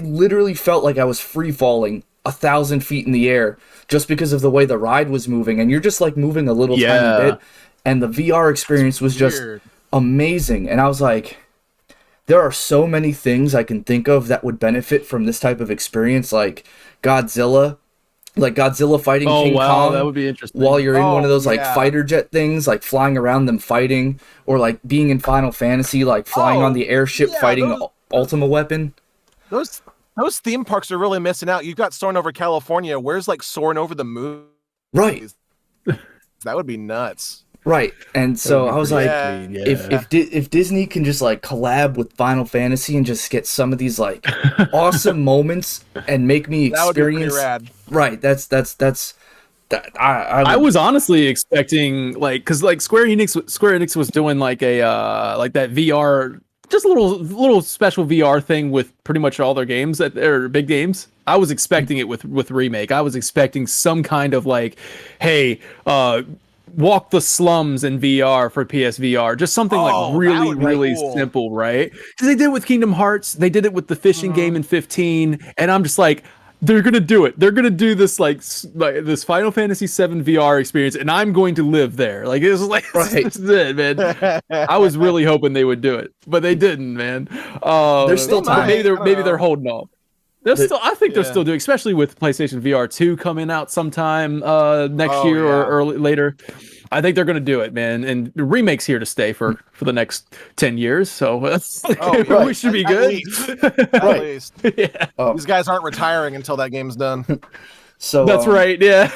literally felt like I was free falling 1,000 feet in the air just because of the way the ride was moving, and you're just like moving a little tiny bit, and the VR experience was just amazing. And I was like, there are so many things I can think of that would benefit from this type of experience, like Godzilla fighting King Kong. That would be interesting. While you're in one of those like fighter jet things, like flying around them fighting, or like being in Final Fantasy, like flying on the airship fighting Ultima Weapon. those theme parks are really missing out. You've got Soarin' Over California. Where's like Soarin' Over the Moon? Right. That would be nuts. Right. And so I was like, Yeah. if Disney can just like collab with Final Fantasy and just get some of these like awesome moments and make me That would be pretty experience. rad. Right. That's I was honestly expecting like because like Square Enix was doing like a like that VR, just a little special VR thing with pretty much all their games that are big games. I was expecting it with Remake. I was expecting some kind of like, hey, walk the slums in VR for PSVR, just something like really cool. simple, right? Because they did it with Kingdom Hearts, they did it with the fishing game in 15, and I'm just like, they're gonna do it. They're gonna do this like this Final Fantasy VII VR experience, and I'm going to live there. Like it's like this is it, man. I was really hoping they would do it, but they didn't, man. There's still time. Maybe they're holding off. I think they're still doing, especially with PlayStation VR 2 coming out sometime next year or early later. I think they're going to do it, man. And the Remake's here to stay for the next 10 years. So we should be good. At least. Yeah. These guys aren't retiring until that game's done. So that's right. Yeah.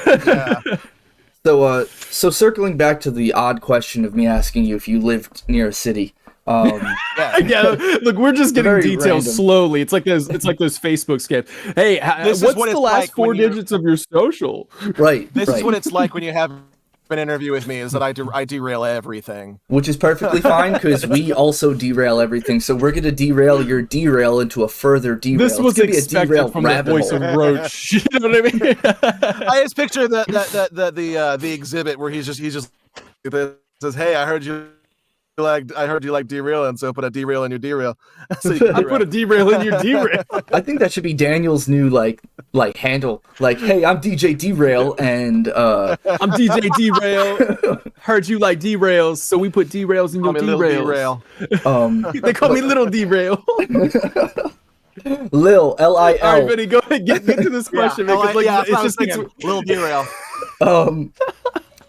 So circling back to the odd question of me asking you if you lived near a city. Yeah, look, we're just getting details slowly. It's like those Facebook scams. Hey, what's the last four digits of your social? Right. This is what it's like when you have an interview with me, is that I derail everything. Which is perfectly fine, because we also derail everything. So we're going to derail your derail into a further derail. This was expected from the voice of Roche. You know what I mean? I just picture the exhibit where he's just says, "Hey, I heard you like derailing, so put a derail in your derail." So I put a derail in your derail. I think that should be Daniel's new like handle. Like, hey, I'm DJ Derail, and I'm DJ Derail. Heard you like derails, so we put derails in your derails. They call me Little Derail. Lil Lil. All right, Vinny, go ahead, get to this question. Little Derail.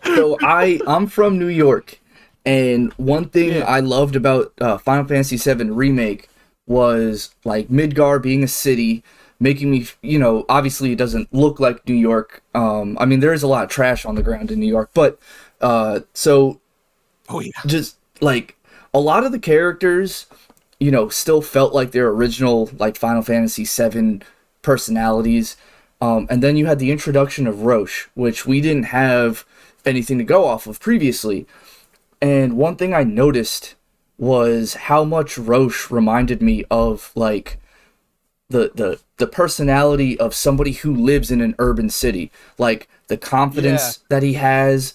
So I'm from New York. And one thing I loved about Final Fantasy VII Remake was like Midgar being a city, making me, obviously it doesn't look like New York. I mean, there is a lot of trash on the ground in New York, but just like a lot of the characters, still felt like their original like Final Fantasy VII personalities. And then you had the introduction of Roche, which we didn't have anything to go off of previously. And one thing I noticed was how much Roche reminded me of like the personality of somebody who lives in an urban city. Like the confidence that he has.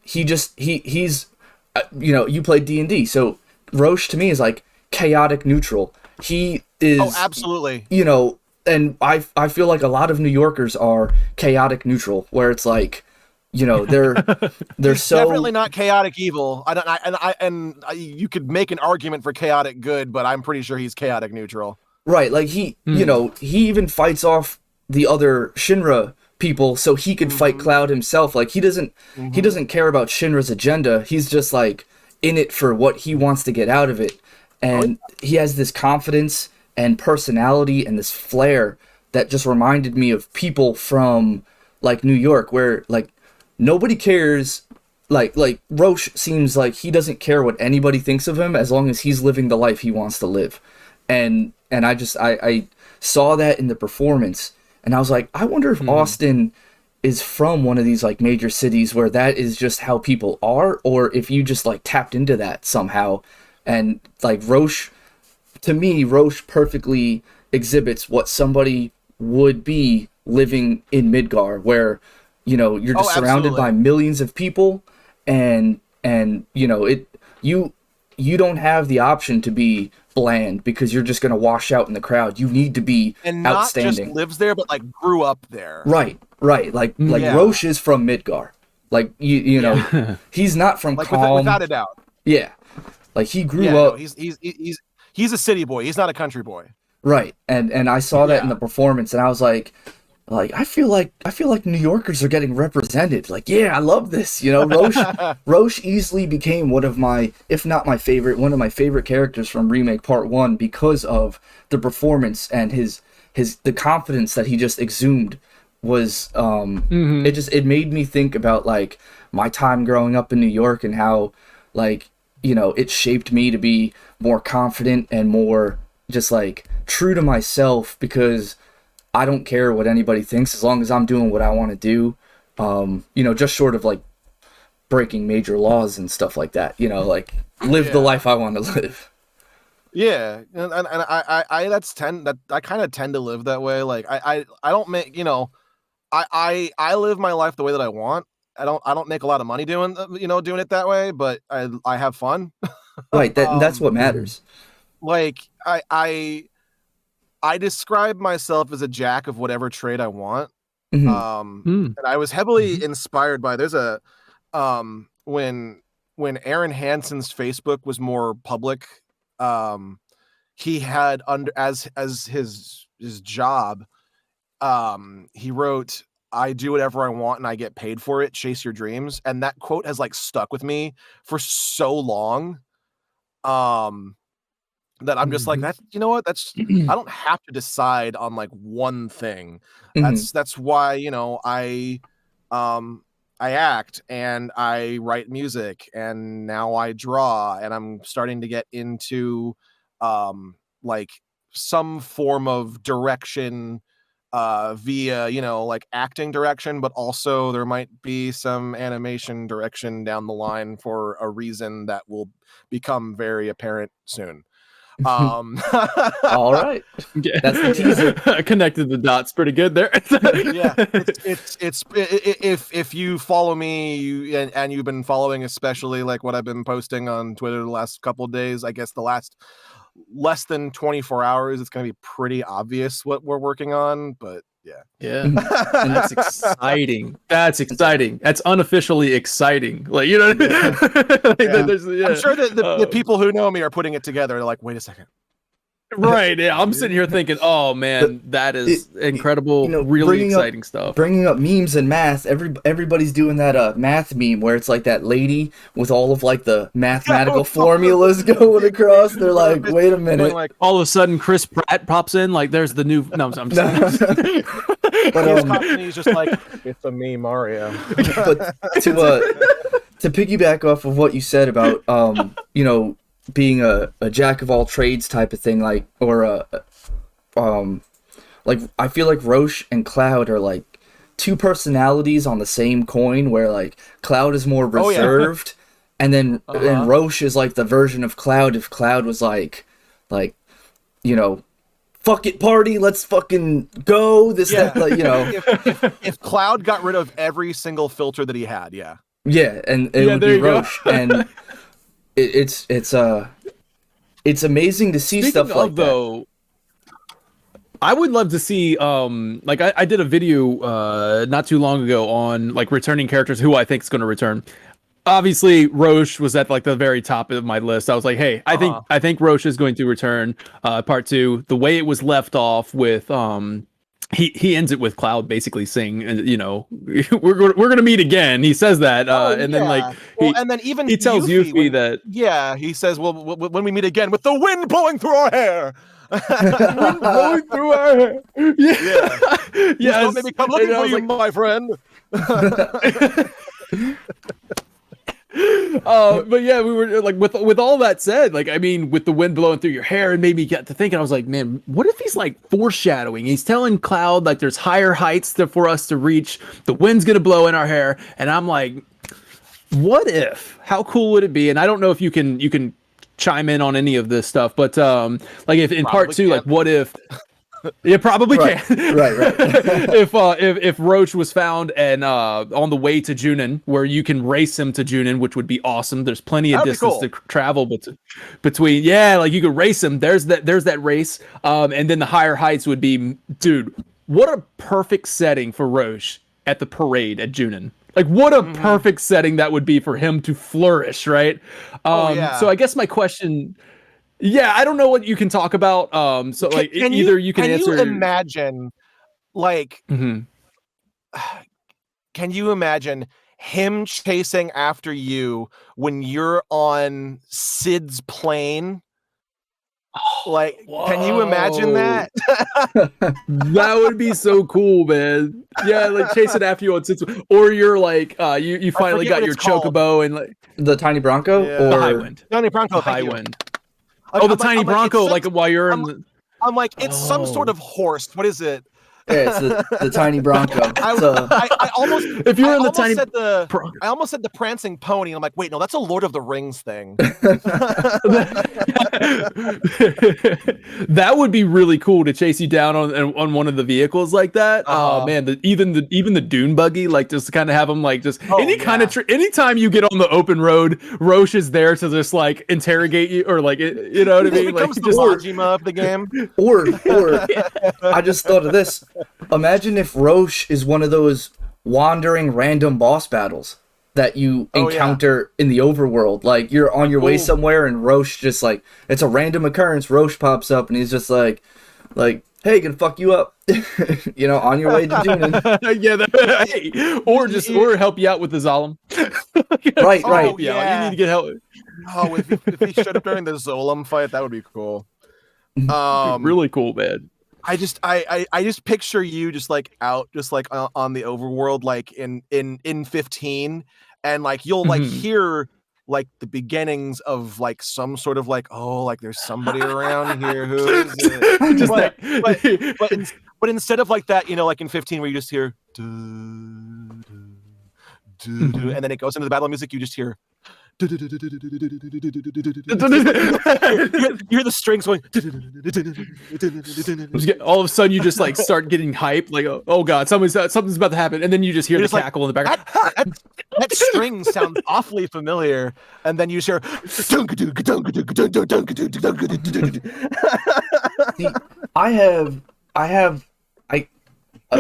He's you played D&D, so Roche to me is like chaotic neutral. He is absolutely. And I feel like a lot of New Yorkers are chaotic neutral, where it's like, they're so definitely not chaotic evil. You could make an argument for chaotic good, but I'm pretty sure he's chaotic neutral. Right, like he even fights off the other Shinra people so he could fight Cloud himself. Like he doesn't care about Shinra's agenda. He's just like in it for what he wants to get out of it. And he has this confidence and personality and this flair that just reminded me of people from like New York, where like nobody cares. Like Roche seems like he doesn't care what anybody thinks of him as long as he's living the life he wants to live. And I saw that in the performance, and I was like, I wonder if Austin is from one of these like major cities where that is just how people are, or if you just like tapped into that somehow. And like Roche, to me, Roche perfectly exhibits what somebody would be living in Midgar, where you're just surrounded by millions of people, and you don't have the option to be bland because you're just going to wash out in the crowd. You need to be outstanding. Not just lives there, but like grew up there. Right. Like Roche is from Midgar. Like he's not from calm. Without a doubt. Yeah. Like he grew up. No, he's a city boy. He's not a country boy. Right. And I saw that in the performance, and I was like, like I feel like New Yorkers are getting represented. Like, yeah, I love this. You know, Roche easily became one of my, if not my favorite, one of my favorite characters from Remake Part 1 because of the performance and the confidence that he just exhumed was it made me think about like my time growing up in New York and how like, you know, it shaped me to be more confident and more just like true to myself because I don't care what anybody thinks as long as I'm doing what I want to do. You know, just short of like breaking major laws and stuff like that, you know, like live the life I want to live. Yeah, and I kind of tend to live that way. Like I don't make, you know, I live my life the way that I want. I don't make a lot of money doing doing it that way, but I have fun. Right, that's what matters. Like I describe myself as a jack of whatever trade I want. And I was heavily inspired by there's a when Aaron Hansen's Facebook was more public, he had under as his job, he wrote, "I do whatever I want and I get paid for it. Chase your dreams." And that quote has like stuck with me for so long. That I'm just like, that, you know what? That's I don't have to decide on like one thing. That's why, you know, I act and I write music and now I draw and I'm starting to get into like some form of direction via, you know, like acting direction, but also there might be some animation direction down the line for a reason that will become very apparent soon. All right, that's the teaser. Connected the dots pretty good there. Yeah, it's if you follow me and you've been following especially like what I've been posting on Twitter the last couple of days, I guess the last less than 24 hours, it's going to be pretty obvious what we're working on, but yeah. And that's exciting. That's exciting. That's unofficially exciting. Like, you know what I mean? I'm sure that the people who know me are putting it together. They're like, wait a second. Right. Yeah. I'm sitting here thinking, oh man, that is incredible, you know, really exciting stuff. Bringing up memes and math. Everybody's doing that math meme where it's like that lady with all of like the mathematical formulas going across. They're like, wait a minute. Like all of a sudden Chris Pratt pops in, like there's the new I'm just but he's just like, it's a me, Mario. But to piggyback off of what you said about you know, being a jack of all trades type of thing, like, or like I feel like Roche and Cloud are like two personalities on the same coin, where like Cloud is more reserved, and then and Roche is like the version of Cloud if Cloud was like you know, fuck it party, let's fucking go that, like, you know, if Cloud got rid of every single filter that he had, and it would be Roche. And it's amazing to see. Speaking stuff like that. I would love to see like I did a video not too long ago on like returning characters who I think is going to return. Obviously Roche was at like the very top of my list. I was like, hey, I think Roche is going to return part 2. The way it was left off with he ends it with Cloud basically saying, you know, we're going to meet again. He says that, and then like, and then even he tells Yuffie that, he says, well, when we meet again with the wind blowing through our hair, wind blowing through our hair, yes, maybe come looking for you, my friend. But yeah, we were like, with all that said, like, I mean, with the wind blowing through your hair, it made me get to thinking. I was like, man, what if he's like foreshadowing? He's telling Cloud like there's higher heights for us to reach. The wind's gonna blow in our hair, and I'm like, what if? How cool would it be? And I don't know if you can chime in on any of this stuff, but like if in part 2, like, what if? You probably can. Right. If Roche was found and on the way to Junin, where you can race him to Junin, which would be awesome. There's plenty of distance to travel between. Yeah, like you could race him. There's that race. And then the higher heights would be, dude, what a perfect setting for Roche at the parade at Junin. Like, what a perfect setting that would be for him to flourish, right? So I guess my question. Yeah, I don't know what you can talk about. So like, either you can answer. Can you imagine like, Mhm. can you imagine him chasing after you when you're on Sid's plane? Like, can you imagine that? That would be so cool, man. Yeah, like chasing after you on Sits, or you're like, you finally forget got what your it's called. chocobo and like The tiny Bronco Yeah. or the high wind, Tony Bronco, the thank high you. wind. Like, Oh, the I'm like- tiny I'm like, Bronco, it's like some- while you're in. I'm like, it's some sort Oh. of horse. What is it? Yeah, it's the tiny Bronco. I almost If you're I in the almost tiny said the Bronco. I almost said the prancing pony. I'm like, wait, no, that's a Lord of the Rings thing. That would be really cool to chase you down on one of the vehicles like that. Uh-huh. Oh man, even the dune buggy, like just to kind of have them like just Oh, any kind yeah. of anytime you get on the open road, Roche is there to just like interrogate you or like you know what I He mean? Like becomes the just Majima of the game. Or I just thought of this. Imagine if Roche is one of those wandering random boss battles that you Oh, yeah. encounter in the overworld. Like you're on your way Ooh. somewhere and Roche just like it's a random occurrence. Roche pops up and he's just like, hey, gonna fuck you up. You know, on your way to Dunin. yeah, hey, or help you out with the Zolom. Right, Oh, right. Help you out. You yeah. need to get help. Oh, if he showed up during the Zolom fight, that would be cool. Really cool, man. I just picture you just like out, just like on the overworld, like in 15, and like you'll like Mhm. hear like the beginnings of like some sort of like, oh, like there's somebody around here. Who is it? Just but, like, but instead of like that, you know, like in 15 where you just hear "Du, du, du, du," and then it goes into the battle music, you just hear you hear the strings going. all of a sudden you just like start getting hyped, like oh god, something's about to happen, and then you just hear You're the just like, cackle in the background. that string sounds awfully familiar, and then you just hear. See, I have,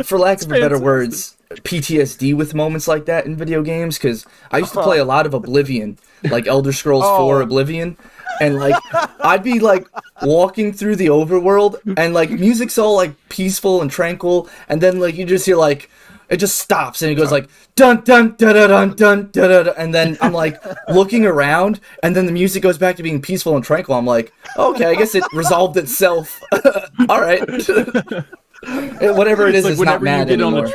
for lack of better words, PTSD with moments like that in video games because I used to play a lot of Oblivion, like Elder Scrolls 4 Oblivion, and like I'd be like walking through the overworld and like music's all like peaceful and tranquil, and then like you just hear like it just stops and it goes like dun dun dun dun dun dun dun dun, and then I'm like looking around and then the music goes back to being peaceful and tranquil. I'm like, okay, I guess it resolved itself. All right. Whatever it is not mad anymore.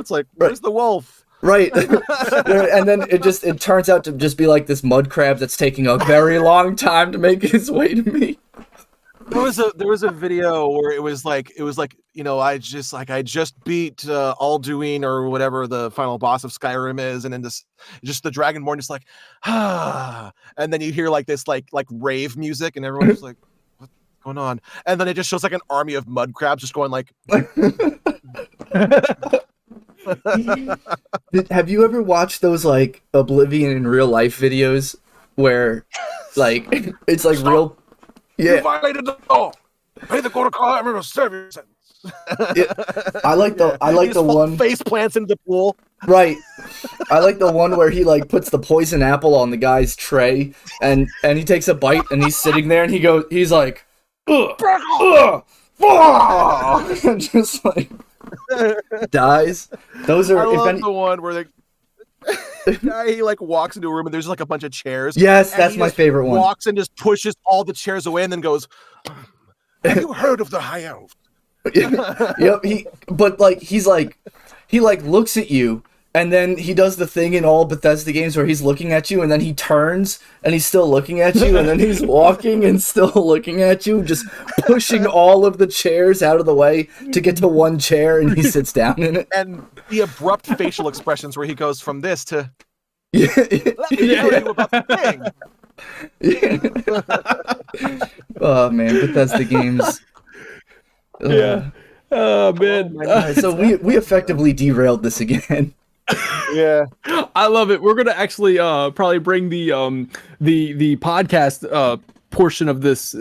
It's like, where's the wolf? Right. And then it turns out to just be like this mud crab that's taking a very long time to make his way to me. There was a video where it was like you know, I just beat Alduin or whatever the final boss of Skyrim is, and then just the Dragonborn just like and then you hear like this like rave music and everyone's just like, what's going on? And then it just shows like an army of mud crabs just going like. Have you ever watched those like Oblivion in real life videos where like it's like Stop. real? You Yeah, violated the law. Pay the quarter car. I'm gonna serve your sentence. I like the one face plants into the pool. right. I like the one where he like puts the poison apple on the guy's tray and he takes a bite and he's sitting there and he's like, ugh, ugh, ugh, and just like dies. Those I are love the one where the guy he like walks into a room and there's like a bunch of chairs. yes, and that's he my just favorite one. Walks and just pushes all the chairs away and then goes, "Have you heard of the High Elf?" Yep, he looks at you and then he does the thing in all Bethesda games where he's looking at you and then he turns and he's still looking at you and then he's walking and still looking at you, just pushing all of the chairs out of the way to get to one chair and he sits down in it. And the abrupt facial expressions where he goes from this to Yeah. let me tell you about the thing. Oh man, Bethesda games. Yeah. Oh man. Alright, so we effectively derailed this again. Yeah. I love it. We're gonna actually probably bring the podcast portion of this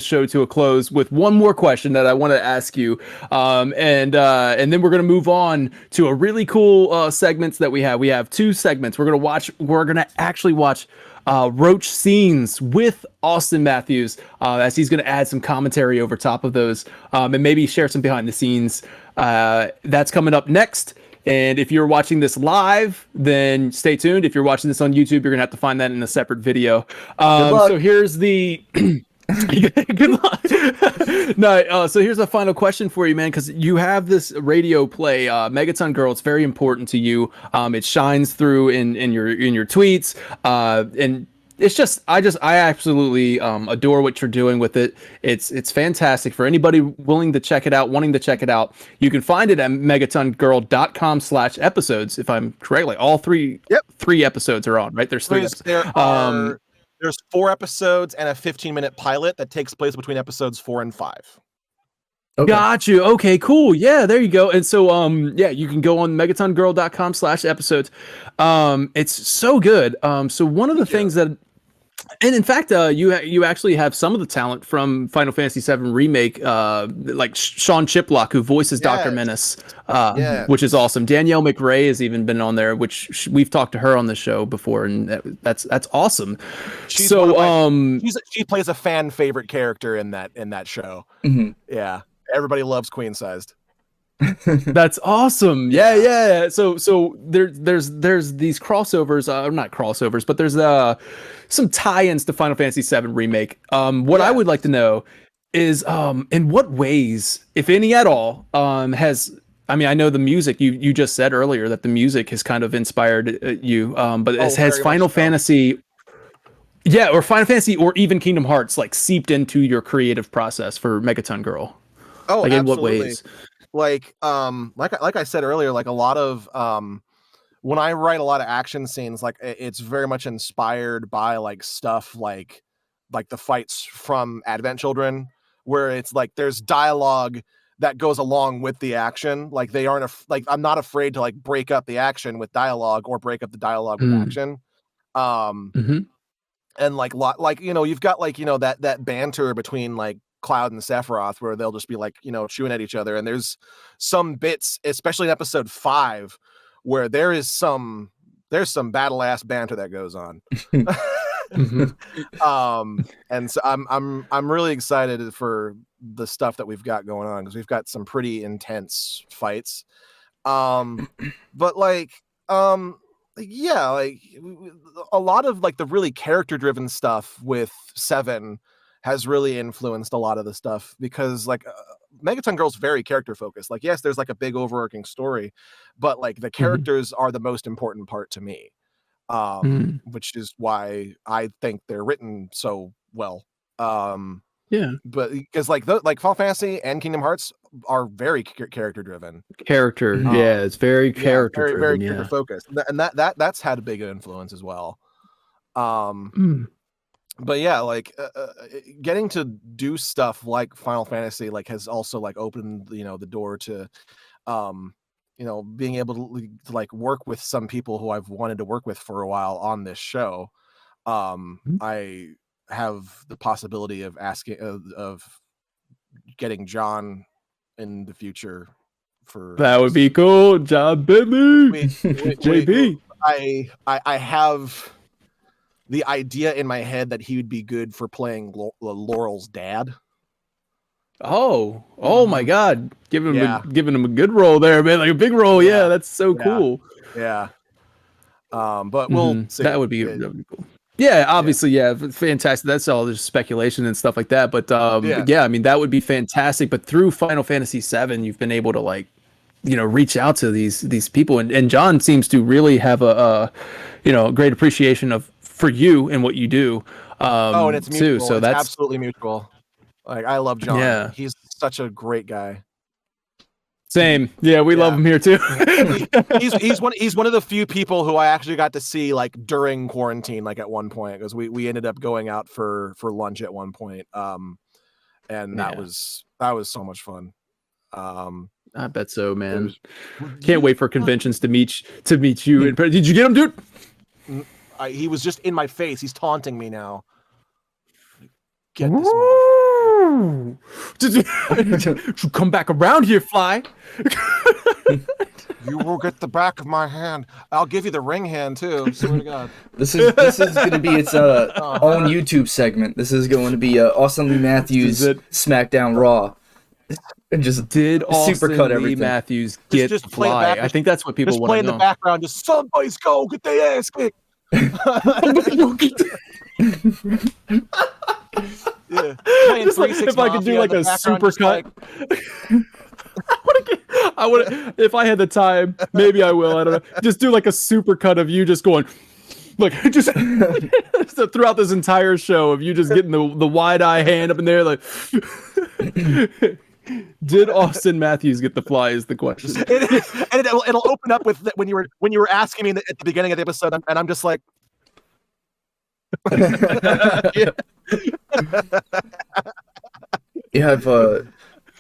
show to a close with one more question that I want to ask you, and then we're gonna move on to a really cool segments that we have. We have two segments. We're gonna actually watch Roche scenes with Austin Matthews, as he's going to add some commentary over top of those, and maybe share some behind the scenes. That's coming up next. And if you're watching this live, then stay tuned. If you're watching this on YouTube, you're gonna have to find that in a separate video. So here's the good luck. No, so here's a final question for you, man, because you have this radio play, Megaton Girl. It's very important to you. It shines through in your tweets, and it's just I absolutely adore what you're doing with it. It's fantastic. For anybody willing to check it out, wanting to check it out, you can find it at megatongirl.com/episodes. If I'm correct, like all three episodes are on, right? There's three. There's 4 episodes and a 15-minute pilot that takes place between episodes 4 and 5. Okay. Got you. Okay, cool. Yeah, there you go. And so, yeah, you can go on megatongirl.com/episodes. It's so good. So one of the things that, and in fact, you actually have some of the talent from Final Fantasy VII Remake, like Sean Chiplock, who voices Dr. Menace, which is awesome. Danielle McRae has even been on there, which we've talked to her on the show before, and that's awesome. She plays a fan favorite character in that show. Mm-hmm. Yeah, everybody loves Queen Sized. That's awesome. Yeah. So there's these crossovers, or not crossovers, but there's some tie-ins to Final Fantasy VII Remake. What I would like to know is in what ways, if any at all, I know the music you just said earlier that the music has kind of inspired you, but has Final Fantasy or Final Fantasy or even Kingdom Hearts like seeped into your creative process for Megaton Girl? Oh, like, absolutely. In what ways? Like I said earlier, like a lot of when I write a lot of action scenes, like it's very much inspired by like stuff like the fights from Advent Children, where it's like there's dialogue that goes along with the action. Like they aren't I'm not afraid to like break up the action with dialogue or break up the dialogue with action. And like you've got like that banter between like Cloud and Sephiroth where they'll just be like chewing at each other, and there's some bits, especially in episode 5, where there's some battle ass banter that goes on. And so I'm really excited for the stuff that we've got going on, because we've got some pretty intense fights, but like like a lot of like the really character driven stuff with 7 has really influenced a lot of the stuff, because like Megaton Girl's very character focused. Like, yes, there's like a big overarching story, but like the characters are the most important part to me, which is why I think they're written so well. But because like Final Fantasy and Kingdom Hearts are very character driven. It's very character driven, very character focused, and that's had a big influence as well. But yeah, like getting to do stuff like Final Fantasy like has also like opened the door to being able to like work with some people who I've wanted to work with for a while on this show. I have the possibility of getting John in the future for that would be cool. John Bentley, JB. I have the idea in my head that he would be good for playing Laurel's dad. Oh my God! Giving him a good role there, man. Like a big role. Yeah, that's so cool. Yeah. But we'll see. That would be cool. Yeah, obviously, fantastic. That's all just speculation and stuff like that. But I mean, that would be fantastic. But through Final Fantasy VII, you've been able to like, reach out to these people, and John seems to really have a great appreciation for you and what you do. And it's mutual. Too. So that's absolutely mutual. Like I love John. Yeah, he's such a great guy. Same. Yeah, we love him here too. he's one of the few people who I actually got to see like during quarantine, like at one point, because we ended up going out for lunch at one point. And that was so much fun. I bet so, man. Can't wait for conventions to meet you. Did you get him, dude? He was just in my face. He's taunting me now. Get this. Come back around here, Fly. You will get the back of my hand. I'll give you the ring hand too. Swear to God. This is going to be its own YouTube segment. This is going to be Austin Lee Matthews SmackDown Raw, and just Did Austin supercut Lee everything. Matthews get Just play it fly? back. I think that's what people Just want play to in know. the background. Just somebody's go get their ass kicked. Yeah. Just like, if I could do like a super cut. I would, if I had the time, maybe I will. I don't know. Just do like a super cut of you just going, like, just so throughout this entire show of you just getting the wide eye hand up in there, like. Did Austin Matthews get the fly? Is the question. And it'll open up with when you were asking me at the beginning of the episode, and I'm just like. You have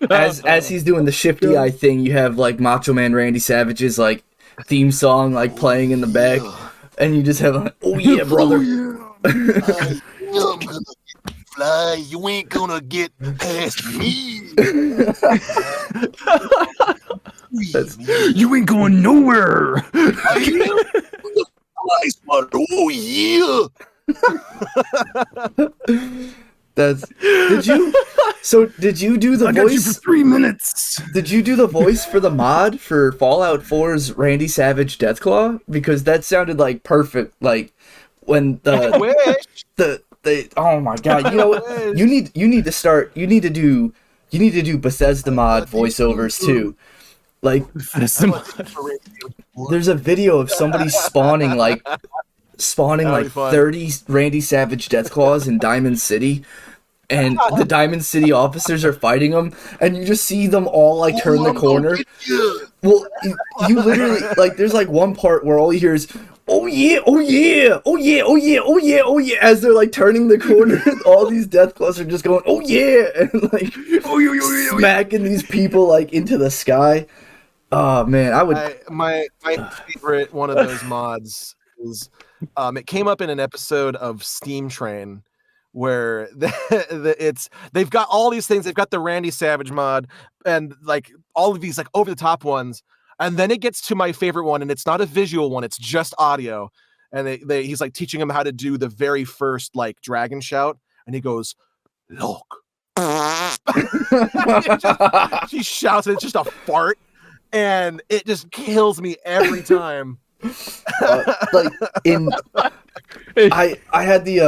as he's doing the shifty eye thing, you have like Macho Man Randy Savage's like theme song like playing in the back, and you just have like, oh yeah, brother. I'm gonna fly. You ain't gonna get past me. You ain't going nowhere. Oh yeah. Did you do the I voice? got you for 3 minutes. Did you do the voice for the mod for Fallout 4's Randy Savage Deathclaw? Because that sounded like perfect. Like when the oh my god, you know what? You need to do Bethesda mod voiceovers too. Like there's a video of somebody spawning like 30 Randy Savage Deathclaws in Diamond City, and the Diamond City officers are fighting them, and you just see them all like turn the corner. Well, you literally like there's like one part where all you hear is oh yeah, oh yeah, oh yeah, oh yeah, oh yeah, oh yeah, as they're like turning the corner. All these Deathclaws are just going oh yeah, and like smacking these people like into the sky. Oh man, my favorite one of those mods is it came up in an episode of Steam Train where they've got all these things. They've got the Randy Savage mod and like all of these like over the top ones, and then it gets to my favorite one, and it's not a visual one; it's just audio. And he's like teaching him how to do the very first like dragon shout, and he goes, "Look." She shouts, and it's just a fart. And it just kills me every time. Like in, I had the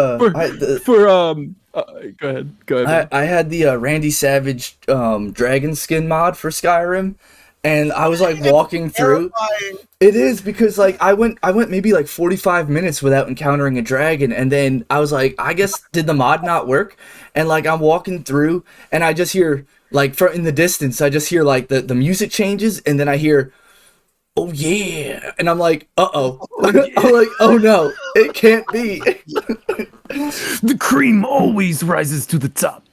go ahead. I had the Randy Savage dragon skin mod for Skyrim, and I was like walking through. It is because like I went maybe like 45 minutes without encountering a dragon, and then I was like, I guess did the mod not work? And like I'm walking through, and I just hear. Like in the distance, I just hear like the music changes, and then I hear, "Oh yeah," and I'm like, "Uh-oh." I'm like, "Oh no, it can't be." The cream always rises to the top.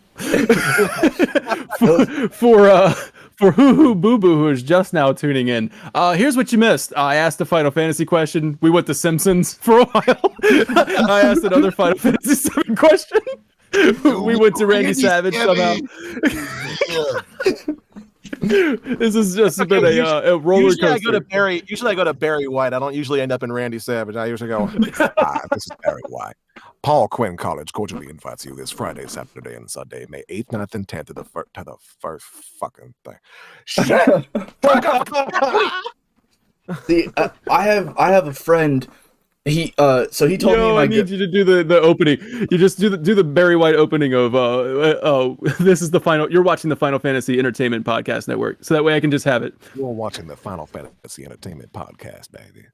For Hoo Hoo Boo Boo, who is just now tuning in, here's what you missed. I asked a Final Fantasy question. We went to Simpsons for a while. I asked another Final Fantasy VII question. We went to Randy Savage somehow. This has just been a roller coaster. Usually I go to Barry White. I don't usually end up in Randy Savage. I usually go, "Hi, this is Barry White. Paul Quinn College cordially invites you this Friday, Saturday, and Sunday, May 8th, 9th, and 10th to the first fucking thing." See, I have a friend. He so he told me I need you to do the opening. You just do the Barry White opening of this is the final. You're watching the Final Fantasy Entertainment Podcast Network, so that way I can just have it. You're watching the Final Fantasy Entertainment Podcast, baby.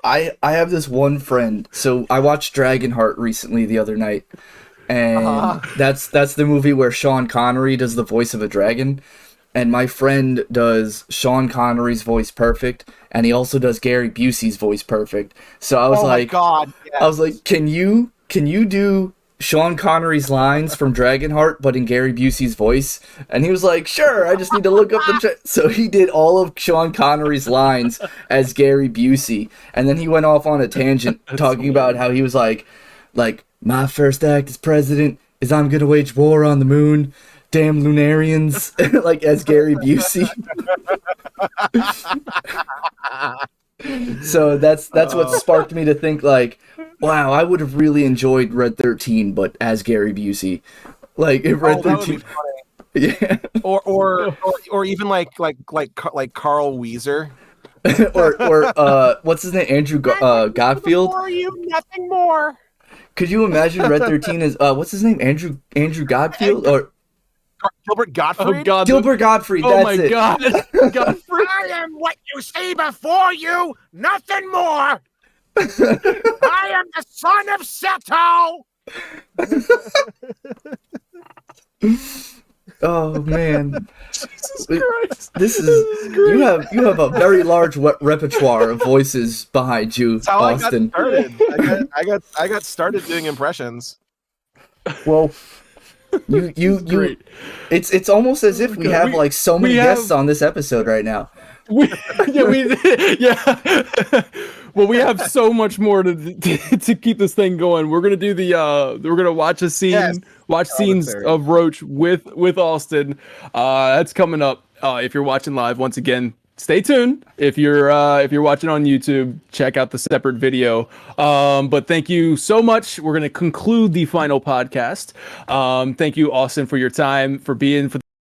I have this one friend. So I watched Dragonheart recently the other night, and that's the movie where Sean Connery does the voice of a dragon. And my friend does Sean Connery's voice perfect, and he also does Gary Busey's voice perfect. So I was like, God, yes. I was like, can you do Sean Connery's lines from Dragonheart, but in Gary Busey's voice? And he was like, sure. I just need to look up so he did all of Sean Connery's lines as Gary Busey, and then he went off on a tangent talking about how he was like my first act as president is I'm gonna wage war on the moon. damn Lunarians, like as Gary Busey. So that's what sparked me to think like, wow, I would have really enjoyed Red 13, but as Gary Busey, like if Red That would be 13, funny. yeah, Or even like Carl Weezer. or what's his name, Andrew Godfield. For you, nothing more. Could you imagine Red 13 is what's his name, Andrew Godfield or Gilbert Gottfried. Oh God, Gilbert Gottfried? oh That's my it. God, Godfrey. I am what you see before you, nothing more. I am the son of Seto. Oh man, Jesus Christ. this is you have a very large repertoire of voices behind you, That's how Austin. I got started. I got started doing impressions. Well, you Great. it's almost as if we God, have like so many have- guests on this episode right now. Yeah. Well, we have so much more to keep this thing going. We're gonna do we're gonna watch a scene, Yes. watch scenes Solitary. of Roche with Austin. That's coming up. If you're watching live, once again, stay tuned. If you're watching on YouTube, check out the separate video. But thank you so much. We're gonna conclude the final podcast. Thank you, Austin, for your time, for being for